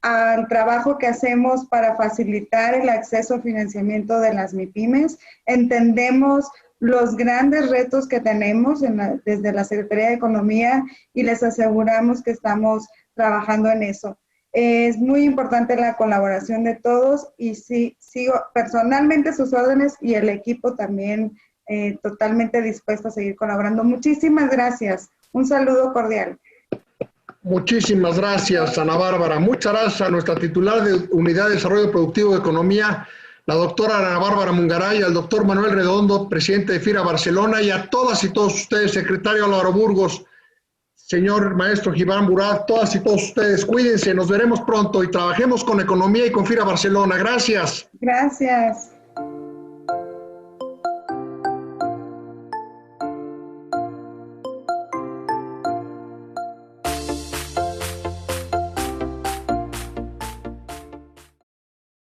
B: al trabajo que hacemos para facilitar el acceso a financiamiento de las MIPYMES. Entendemos los grandes retos que tenemos desde la Secretaría de Economía y les aseguramos que estamos trabajando en eso. Es muy importante la colaboración de todos y sí, sigo personalmente sus órdenes y el equipo también totalmente dispuesto a seguir colaborando. Muchísimas gracias. Un saludo cordial.
A: Muchísimas gracias, Ana Bárbara. Muchas gracias a nuestra titular de Unidad de Desarrollo Productivo de Economía, la doctora Ana Bárbara Mungaray, al doctor Manuel Redondo, presidente de FIRA Barcelona, y a todas y todos ustedes, secretario Álvaro Burgos, señor maestro Gibran Burat, todas y todos ustedes. Cuídense, nos veremos pronto y trabajemos con economía y con FIRA Barcelona. Gracias.
B: Gracias.